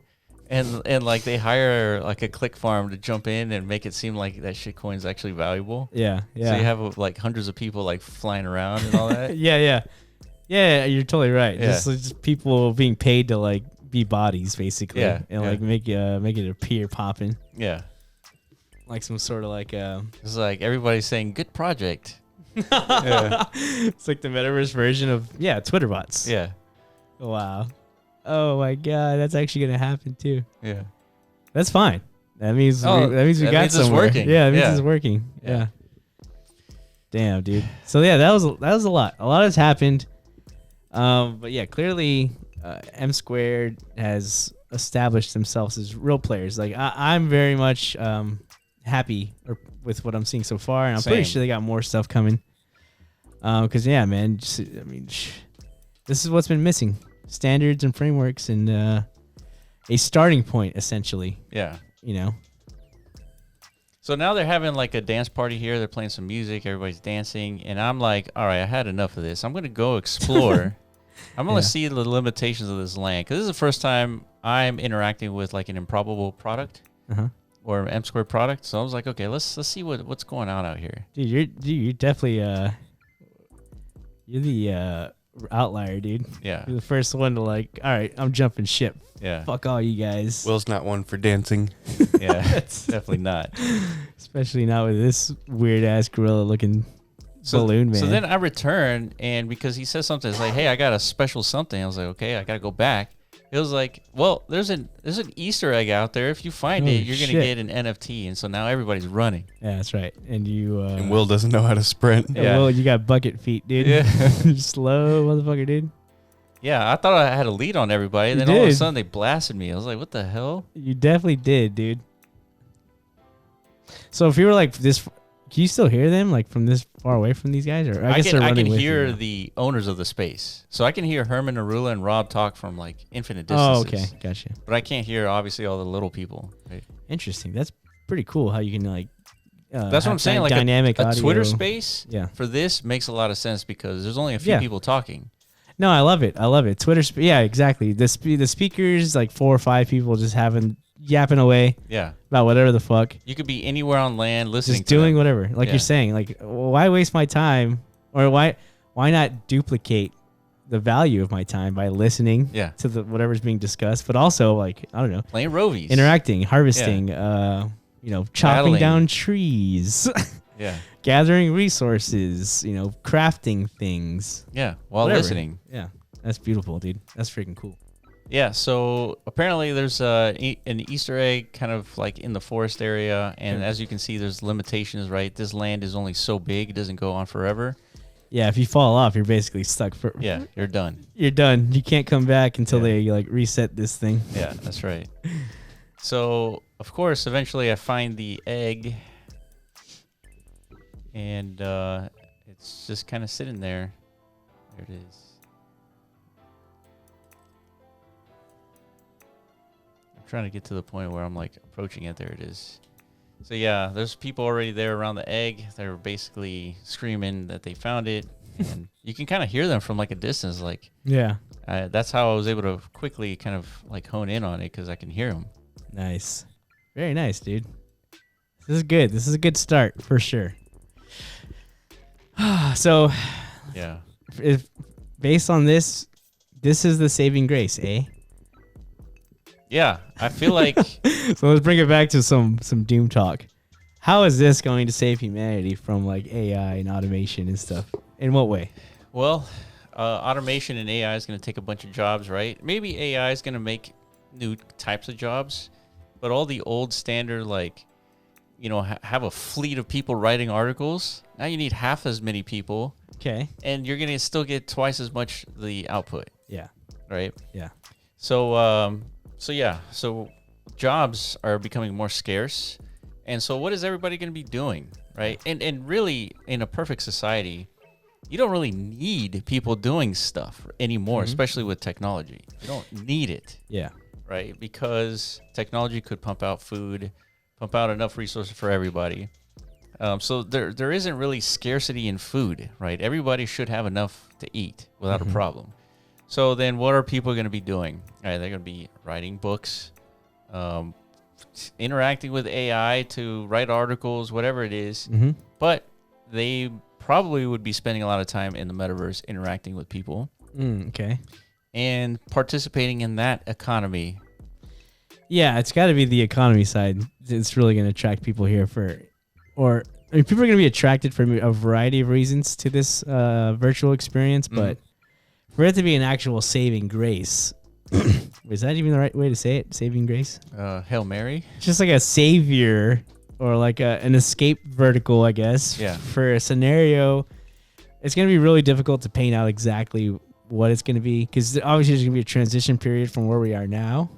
And like they hire like a click farm to jump in and make it seem like that shit coin is actually valuable. Yeah. So you have like hundreds of people like flying around and all that. Yeah, you're totally right. Yeah. Just people being paid to like be bodies basically. Yeah. And like make it appear popping. Yeah. Like some sort of like it's like everybody's saying good project. Yeah. It's like the metaverse version of Twitter bots. Yeah. Wow. Oh my god, that's actually gonna happen too. Yeah, that's fine. That means we got somewhere. It's working. Yeah, that means it's working. Yeah. Damn, dude. So yeah, that was a lot. A lot has happened. But yeah, clearly, Msquared has established themselves as real players. Like I'm very much happy with what I'm seeing so far, and I'm pretty sure they got more stuff coming. Because yeah, man, this is what's been missing. Standards and frameworks and a starting point, essentially. Yeah. You know? So now they're having like a dance party here. They're playing some music. Everybody's dancing. And I'm like, all right, I had enough of this. I'm going to go explore. I'm going to see the limitations of this land. Because this is the first time I'm interacting with like an improbable product or an Msquared product. So I was like, okay, let's see what's going on out here. Dude, you're definitely you're the outlier, dude. Yeah. You're the first one to like, all right, I'm jumping ship. Yeah. Fuck all you guys. Will's not one for dancing. Yeah, definitely not. Especially not with this weird ass gorilla looking balloon man. So then I return, and because he says something, it's like, hey, I got a special something. I was like, okay, I gotta go back. It was like, well, there's an Easter egg out there. If you find it, you're gonna get an NFT, and so now everybody's running. Yeah, that's right. And you and Will doesn't know how to sprint. Yeah, Will, you got bucket feet, dude. Yeah, slow motherfucker, dude. Yeah, I thought I had a lead on everybody, and then all of a sudden they blasted me. I was like, what the hell? You definitely did, dude. So if you were like this. Can you still hear them like from this far away from these guys? Or I can hear the owners of the space. So I can hear Herman, Arula, and Rob talk from like infinite distances. Oh, okay. Gotcha. But I can't hear obviously all the little people. Right? Interesting. That's pretty cool how you can like that's what I'm saying. Like dynamic a audio. Twitter space for this makes a lot of sense because there's only a few people talking. No, I love it. Twitter yeah, exactly. The speakers, like 4 or 5 people just yapping away. Yeah. About whatever the fuck. You could be anywhere on land listening just doing whatever. Like you're saying, like why waste my time or why not duplicate the value of my time by listening to the whatever's being discussed, but also like I don't know, playing rovies, interacting, harvesting, chopping down trees. Yeah. Gathering resources, crafting things. Yeah, while listening. Yeah, that's beautiful, dude. That's freaking cool. Yeah, so apparently there's an Easter egg kind of like in the forest area, and as you can see, there's limitations, right? This land is only so big; it doesn't go on forever. Yeah, if you fall off, you're basically stuck for. Yeah, you're done. You're done. You can't come back until they like reset this thing. Yeah, that's right. So of course, eventually I find the egg. And it's just kind of sitting there. There it is. I'm trying to get to the point where I'm like approaching it. There it is. So yeah, there's people already there around the egg. They're basically screaming that they found it. And you can kind of hear them from like a distance. Like that's how I was able to quickly kind of like hone in on it because I can hear them. Nice. Very nice, dude. This is good. This is a good start for sure. So, yeah. If based on this is the saving grace, eh? Yeah, I feel like. So let's bring it back to some doom talk. How is this going to save humanity from like AI and automation and stuff? In what way? Well, automation and AI is going to take a bunch of jobs, right? Maybe AI is going to make new types of jobs, but all the old standard, like, have a fleet of people writing articles. Now you need half as many people. Okay. And you're going to still get twice as much the output. Yeah. Right? Yeah. So jobs are becoming more scarce. And so what is everybody going to be doing, right? And really, in a perfect society, you don't really need people doing stuff anymore, especially with technology. You don't need it. Yeah. Right? Because technology could pump out food, pump out enough resources for everybody. So there isn't really scarcity in food, right? Everybody should have enough to eat without a problem. So then what are people going to be doing? All right, they're going to be writing books, interacting with AI to write articles, whatever it is. But they probably would be spending a lot of time in the metaverse interacting with people. Okay. And participating in that economy. Yeah, it's got to be the economy side. It's really going to attract people here people are going to be attracted for a variety of reasons to this virtual experience, but for it to be an actual saving grace, is that even the right way to say it? Saving grace? Hail Mary? Just like a savior or like an escape vertical, I guess. Yeah. For a scenario, it's going to be really difficult to paint out exactly what it's going to be, because obviously there's going to be a transition period from where we are now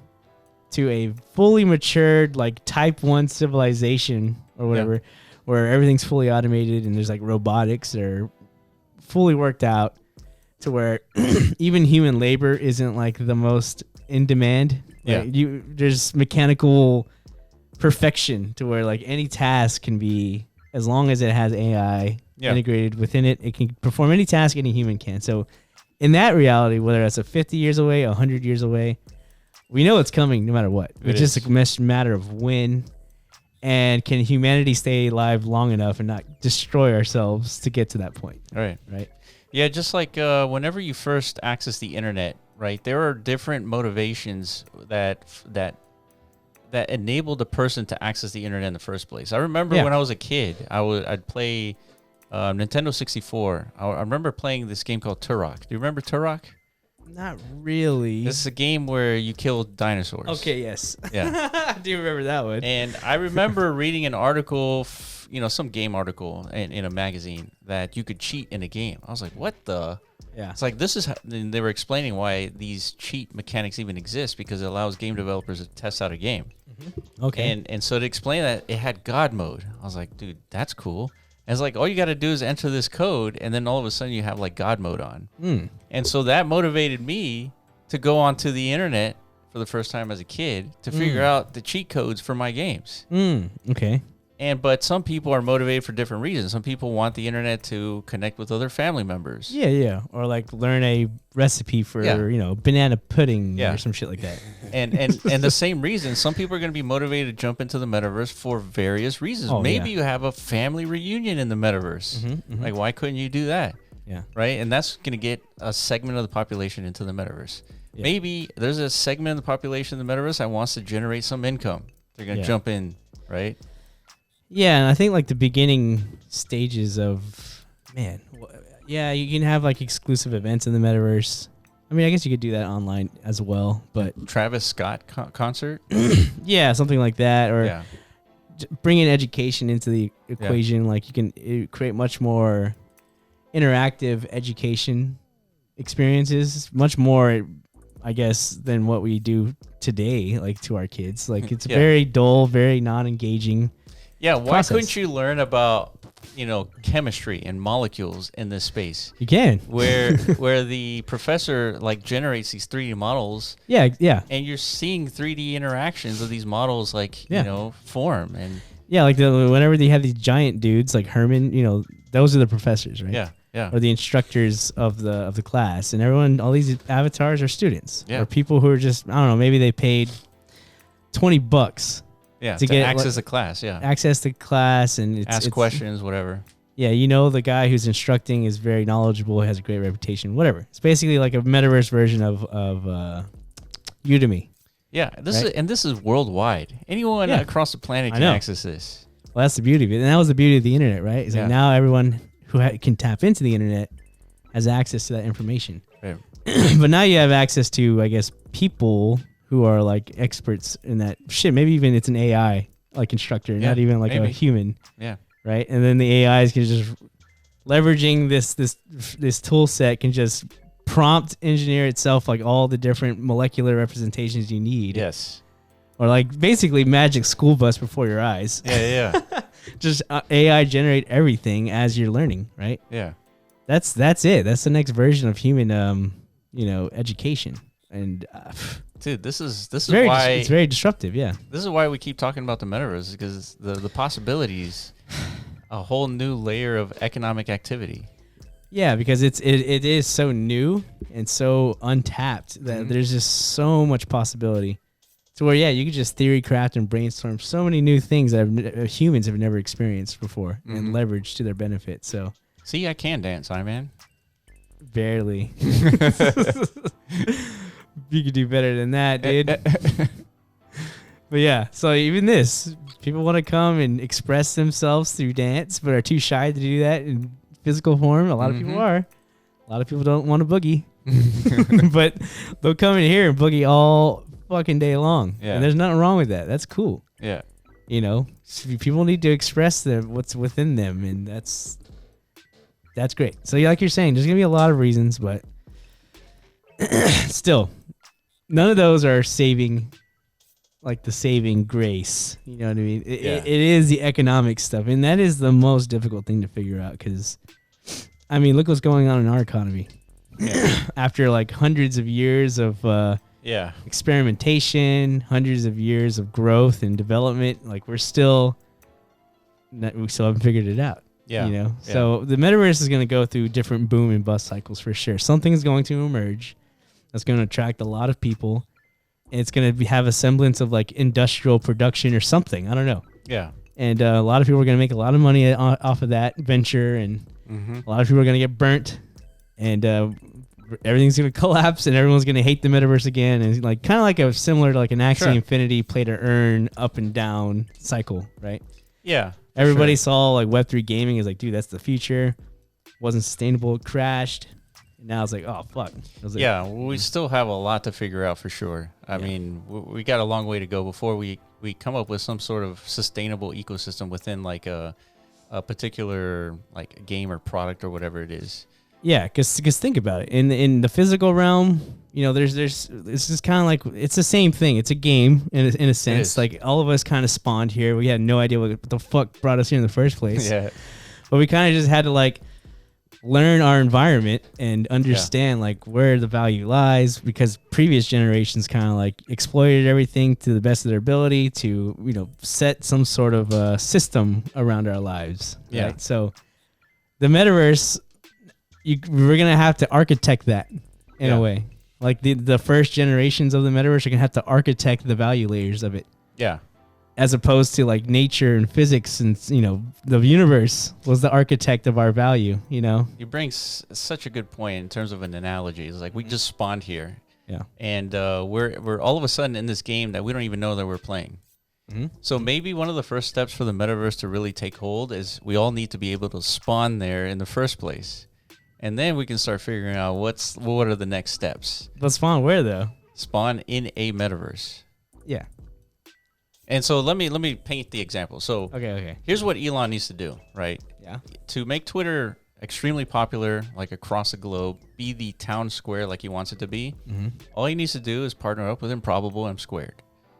to a fully matured, like type 1 civilization or whatever, where everything's fully automated and there's like robotics that are fully worked out to where even human labor isn't like the most in demand. Yeah. Like there's mechanical perfection to where like any task can be, as long as it has AI integrated within it, it can perform any task any human can. So in that reality, whether that's 50 years away, 100 years away, we know it's coming no matter what. It's just a matter of when, and can humanity stay alive long enough and not destroy ourselves to get to that point. Right. Right. Yeah, just like whenever you first access the internet, right, there are different motivations that enable the person to access the internet in the first place. I remember when I was a kid, I'd play Nintendo 64. I remember playing this game called Turok. Do you remember Turok? Not really. This is a game where you kill dinosaurs. Okay, yes. Yeah. I do remember that one. And I remember reading an article, some game article in a magazine that you could cheat in a game. I was like, what the? Yeah. It's like, this is, and they were explaining why these cheat mechanics even exist, because it allows game developers to test out a game. Okay. And so to explain that, it had God mode. I was like, dude, that's cool. And it's like, all you got to do is enter this code, and then all of a sudden you have like God mode on. And so that motivated me to go onto the internet for the first time as a kid to figure out the cheat codes for my games. Okay. But some people are motivated for different reasons. Some people want the internet to connect with other family members. Yeah. Or like learn a recipe for, banana pudding or some shit like that. And the same reason, some people are going to be motivated to jump into the metaverse for various reasons. Maybe you have a family reunion in the metaverse. Like, why couldn't you do that? Yeah. Right? And that's going to get a segment of the population into the metaverse. Yeah. Maybe there's a segment of the population in the metaverse that wants to generate some income. They're going to jump in, right? Yeah, and I think like the beginning stages of, you can have like exclusive events in the metaverse. I mean, I guess you could do that online as well, but Travis Scott concert? Yeah, something like that, or bringing education into the equation. Like you can create much more interactive education experiences, much more, I guess, than what we do today, like to our kids. Like it's very dull, very non-engaging. Yeah, why couldn't you learn about, chemistry and molecules in this space? You can. Where the professor like generates these 3D models. Yeah. And you're seeing 3D interactions of these models form. And like whenever they have these giant dudes like Herman, those are the professors, right? Yeah. Or the instructors of the class, and everyone, all these avatars are students. Yeah. Or people who are just, I don't know, maybe they paid $20. Yeah, to get access the class, access the class and ask questions, whatever. Yeah, the guy who's instructing is very knowledgeable, has a great reputation, whatever. It's basically like a metaverse version of Udemy. Yeah, this is worldwide. Anyone across the planet can access this. Well, that's the beauty of it, and that was the beauty of the internet, right? It's like now everyone who can tap into the internet has access to that information. Right. But now you have access to, I guess, people who are like experts in that shit. Maybe even it's an AI like instructor, not even like a human. Yeah. Right. And then the AIs can just leveraging this tool set can just prompt engineer itself like all the different molecular representations you need. Yes. Or like basically magic school bus before your eyes. Yeah. Just AI generate everything as you're learning, right? Yeah. That's it. That's the next version of human, education. And dude, this is why it's very disruptive. Yeah. This is why we keep talking about the metaverse, because the possibilities, a whole new layer of economic activity. Yeah, because it is so new and so untapped that there's just so much possibility. To where, you could just theory craft and brainstorm so many new things that humans have never experienced before and leverage to their benefit. So, see, I can dance, man. Barely. You could do better than that, dude. But yeah, so even this, people want to come and express themselves through dance, but are too shy to do that in physical form. A lot of people are. A lot of people don't want to boogie. But they'll come in here and boogie all fucking day long. Yeah. And there's nothing wrong with that. That's cool. Yeah. People need to express what's within them, and that's great. So like you're saying, there's going to be a lot of reasons, but still, none of those are saving grace. You know what I mean? It is the economic stuff, and that is the most difficult thing to figure out because, I mean, look what's going on in our economy. After like hundreds of years of experimentation, hundreds of years of growth and development, like we still haven't figured it out. Yeah. So the metaverse is going to go through different boom and bust cycles for sure. Something is going to emerge that's going to attract a lot of people, and it's going to have a semblance of like industrial production or something. I don't know. Yeah. And a lot of people are going to make a lot of money off of that venture, and a lot of people are going to get burnt, and everything's going to collapse, and everyone's going to hate the metaverse again. And like kind of like a similar to like an Axie Infinity play to earn up and down cycle, right? Yeah. Everybody saw like Web3 gaming is like, dude, that's the future. Wasn't sustainable, it crashed. And now it's like, oh fuck. We still have a lot to figure out for sure. I mean, we got a long way to go before we come up with some sort of sustainable ecosystem within like a particular like game or product or whatever it is. Yeah, because think about it. In the physical realm, there's it's just kind of like it's the same thing. It's a game in a sense. Like all of us kind of spawned here. We had no idea what the fuck brought us here in the first place. Yeah, but we kind of just had to like learn our environment and understand like where the value lies, because previous generations kind of like exploited everything to the best of their ability to set some sort of system around our lives. Yeah. Right? So the metaverse, we're gonna have to architect that in a way. Like the first generations of the metaverse are gonna have to architect the value layers of it. Yeah. As opposed to like nature and physics and the universe was the architect of our value. You bring such a good point in terms of an analogy. It's like we just spawned here. Yeah. And we're all of a sudden in this game that we don't even know that we're playing. So maybe one of the first steps for the metaverse to really take hold is we all need to be able to spawn there in the first place. And then we can start figuring out what are the next steps. But spawn where though? Spawn in a metaverse. Yeah. And so let me paint the example. So okay. Here's what Elon needs to do, right? Yeah. To make Twitter extremely popular, like across the globe, be the town square like he wants it to be. All he needs to do is partner up with Improbable and Msquared.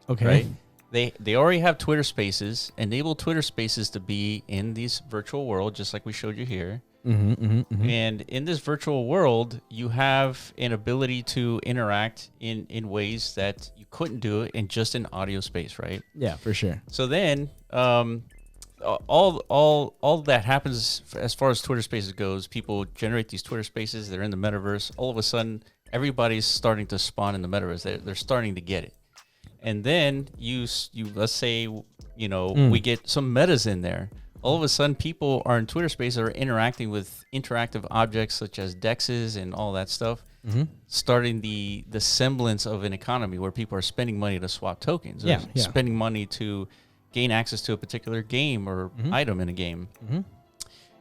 Okay. Right? They already have Twitter Spaces. Enable Twitter Spaces to be in this virtual world, just like we showed you here. And in this virtual world, you have an ability to interact in ways that you couldn't do it in just an audio space, right? Yeah, for sure. So then, all that happens as far as Twitter Spaces goes. People generate these Twitter Spaces. They're in the metaverse. All of a sudden, everybody's starting to spawn in the metaverse. They're starting to get it. And then you let's say we get some metas in there. All of a sudden, people are in Twitter Spaces are interacting with interactive objects such as dexes and all that stuff, starting the semblance of an economy where people are spending money to swap tokens, spending money to gain access to a particular game or item in a game.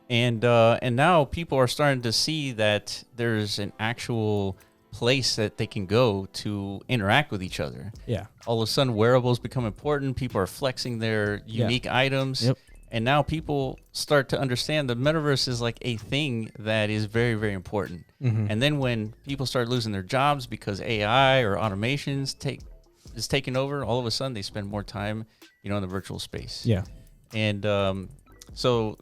And now people are starting to see that there's an actual place that they can go to interact with each other. Yeah. All of a sudden, wearables become important. People are flexing their unique items. Yep. And now people start to understand the metaverse is like a thing that is very, very important. Mm-hmm. And then when people start losing their jobs because AI or automations is taking over, all of a sudden they spend more time, in the virtual space. Yeah. And so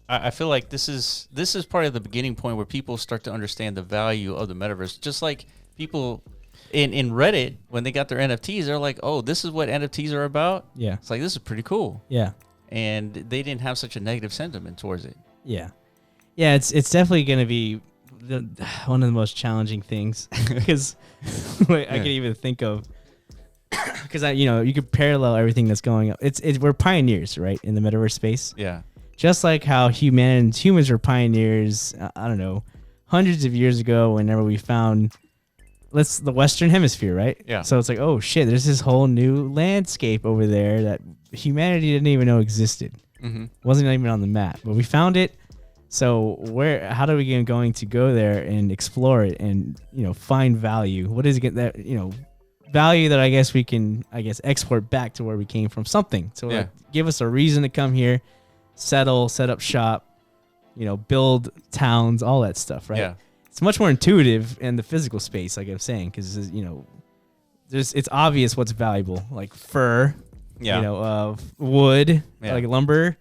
I feel like this is part of the beginning point where people start to understand the value of the metaverse. Just like people in Reddit, when they got their NFTs, they're like, oh, this is what NFTs are about? Yeah. It's like, this is pretty cool. Yeah. And they didn't have such a negative sentiment towards it. Yeah. Yeah, it's definitely going to be one of the most challenging things because I can even think of, because you could parallel everything that's going up. We're pioneers, right, in the metaverse space. Yeah. Just like how humans were pioneers, I don't know, hundreds of years ago whenever we found the Western Hemisphere, right? Yeah. So it's like, oh shit, there's this whole new landscape over there that humanity didn't even know existed. Mm-hmm. Wasn't even on the map, but we found it. So how are we going to go there and explore it and, find value? What is it that, value that I guess we can, export back to where we came from, something. So like, give us a reason to come here, set up shop, build towns, all that stuff, right? Yeah. It's much more intuitive in the physical space, like I'm saying, because it's obvious what's valuable, like fur, wood, like lumber,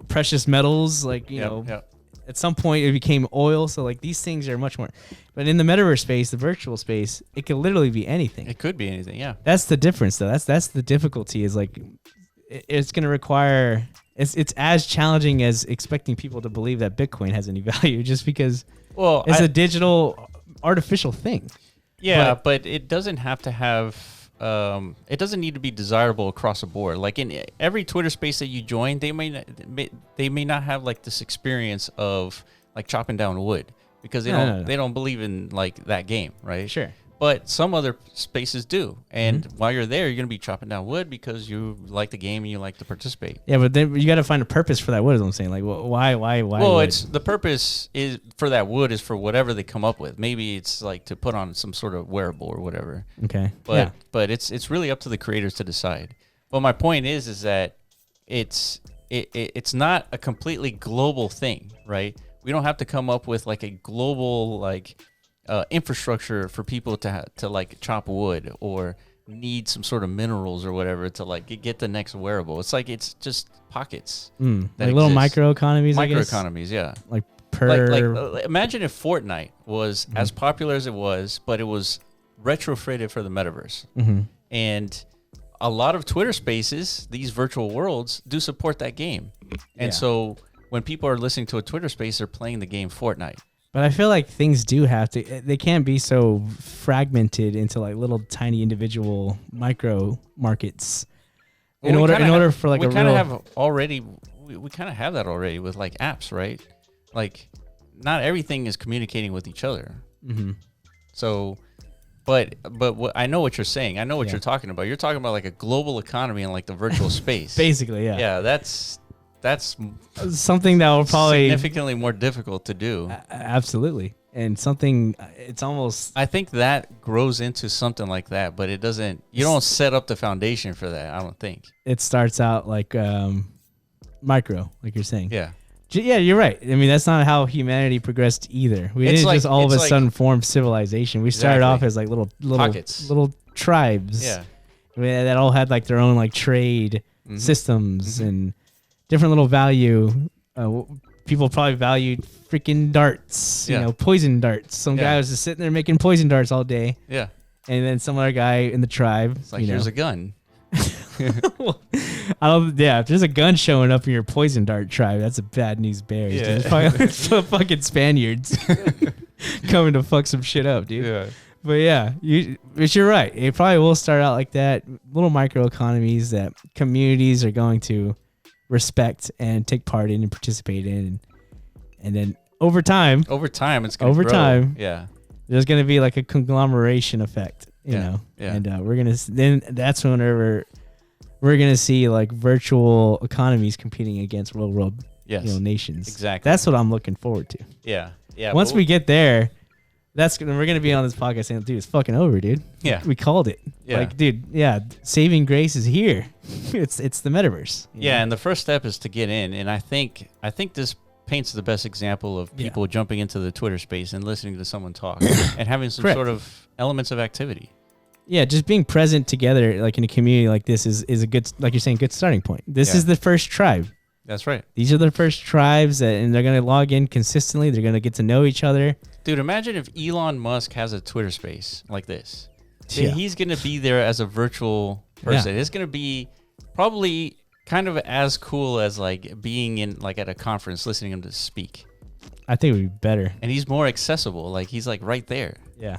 precious metals, like at some point it became oil. So like these things are much more. But in the metaverse space, the virtual space, it could literally be anything. It could be anything. Yeah. That's the difference, though. That's the difficulty. Is like it's going to require. It's as challenging as expecting people to believe that Bitcoin has any value, just because it's a digital, artificial thing. Yeah, but it doesn't have to have. It doesn't need to be desirable across the board. Like in every Twitter space that you join, they may not have like this experience of like chopping down wood because they don't believe in like that game, right? Sure. But some other spaces do. And while you're there, you're going to be chopping down wood because you like the game and you like to participate. Yeah, but then you got to find a purpose for that wood, is what I'm saying. Like, why? Well, wood? It's the purpose is for that wood is for whatever they come up with. Maybe it's like to put on some sort of wearable or whatever. Okay. But it's really up to the creators to decide. But my point is that it's not a completely global thing, right? We don't have to come up with like a global like infrastructure for people to like chop wood or need some sort of minerals or whatever to like get the next wearable. It's like it's just pockets, like little microeconomies. Microeconomies, yeah. Like imagine if Fortnite was as popular as it was, but it was retrofitted for the metaverse, and a lot of Twitter Spaces, these virtual worlds, do support that game, and so when people are listening to a Twitter Space, they're playing the game Fortnite. But I feel like things do have to. They can't be so fragmented into like little tiny individual micro markets. In order for like we kind of have already. We kind of have that already with like apps, right? Like, not everything is communicating with each other. Mm-hmm. So, but I know what you're saying. I know what you're talking about. You're talking about like a global economy and like the virtual space. Basically, yeah. Yeah, that's something that will probably significantly more difficult to do. Absolutely. And something it's almost I think that grows into something like that, but it doesn't you don't set up the foundation for that, I don't think. It starts out like micro, like you're saying. Yeah. Yeah, you're right. I mean, that's not how humanity progressed either. We didn't just all of a sudden form civilization. We started off as like little pockets, little tribes. Yeah. That all had like their own like trade systems and different little value. People probably valued freaking darts, poison darts. Some guy was just sitting there making poison darts all day. Yeah. And then some other guy in the tribe. It's like, here's a gun. If there's a gun showing up in your poison dart tribe, that's a bad news bears. Yeah. It's probably fucking Spaniards coming to fuck some shit up, dude. Yeah. But yeah, you're right. It probably will start out like that. Little micro economies that communities are going to respect and take part in and participate in, and then over time it's gonna grow. Yeah, there's gonna be like a conglomeration effect, and then that's whenever we're gonna see like virtual economies competing against real world nations. Exactly. That's what I'm looking forward to. Yeah. Yeah. Once we get there, we're gonna be on this podcast saying, dude, it's fucking over, dude. Yeah. We called it. Yeah. Like, dude, saving grace is here. It's the metaverse. Yeah, and the first step is to get in, and I think this paints the best example of people jumping into the Twitter space and listening to someone talk and having some sort of elements of activity. Yeah, just being present together, like in a community like this, is a good, like you're saying, good starting point. This is the first tribe. That's right. These are the first tribes, and they're going to log in consistently. They're going to get to know each other. Dude, imagine if Elon Musk has a Twitter space like this. Yeah. He's going to be there as a virtual person. Yeah. It's going to be probably kind of as cool as like being in like at a conference listening to him to speak. I think it would be better. And he's more accessible. Like he's like right there. Yeah.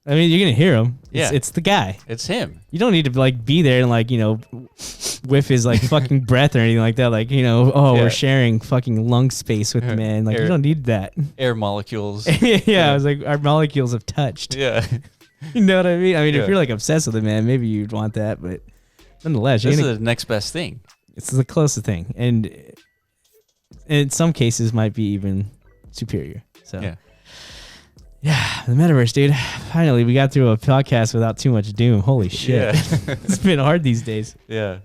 I mean, you're going to hear him. It's the guy. It's him. You don't need to like be there and like, whiff his like fucking breath or anything like that. Like, we're sharing fucking lung space with the man. Like, you don't need that. Air molecules. I was like, our molecules have touched. Yeah. You know what I mean? I mean, if you're like obsessed with it, man, maybe you'd want that. But nonetheless, this is the next best thing. It's the closest thing. And in some cases might be even superior. So, yeah, the metaverse, dude. Finally, we got through a podcast without too much doom. Holy shit. Yeah. It's been hard these days. Yeah.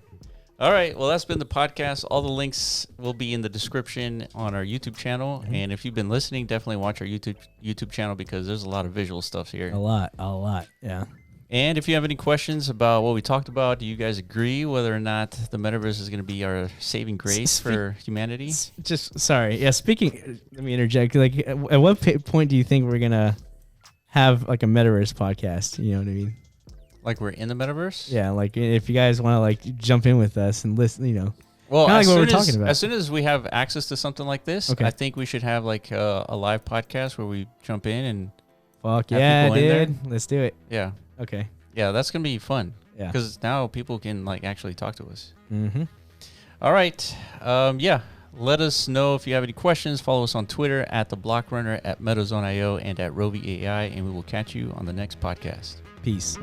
All right. Well, that's been the podcast. All the links will be in the description on our YouTube channel. Mm-hmm. And if you've been listening, definitely watch our YouTube channel because there's a lot of visual stuff here. A lot. Yeah. And if you have any questions about what we talked about, do you guys agree whether or not the metaverse is going to be our saving grace for humanity? Just sorry. Yeah. Speaking, let me interject. Like, at what point do you think we're going to have like a metaverse podcast? You know what I mean? Like we're in the metaverse? Yeah. Like if you guys want to like jump in with us and listen, Well, like what we're talking about. As soon as we have access to something like this, I think we should have like a live podcast where we jump in and fuck yeah, dude. Let's do it. Yeah. Okay. Yeah, that's going to be fun. Yeah. Because now people can like actually talk to us. Mm-hmm. All right. Let us know if you have any questions. Follow us on Twitter at The Block Runner, at MetaZone.io, and at RoviAI, and we will catch you on the next podcast. Peace.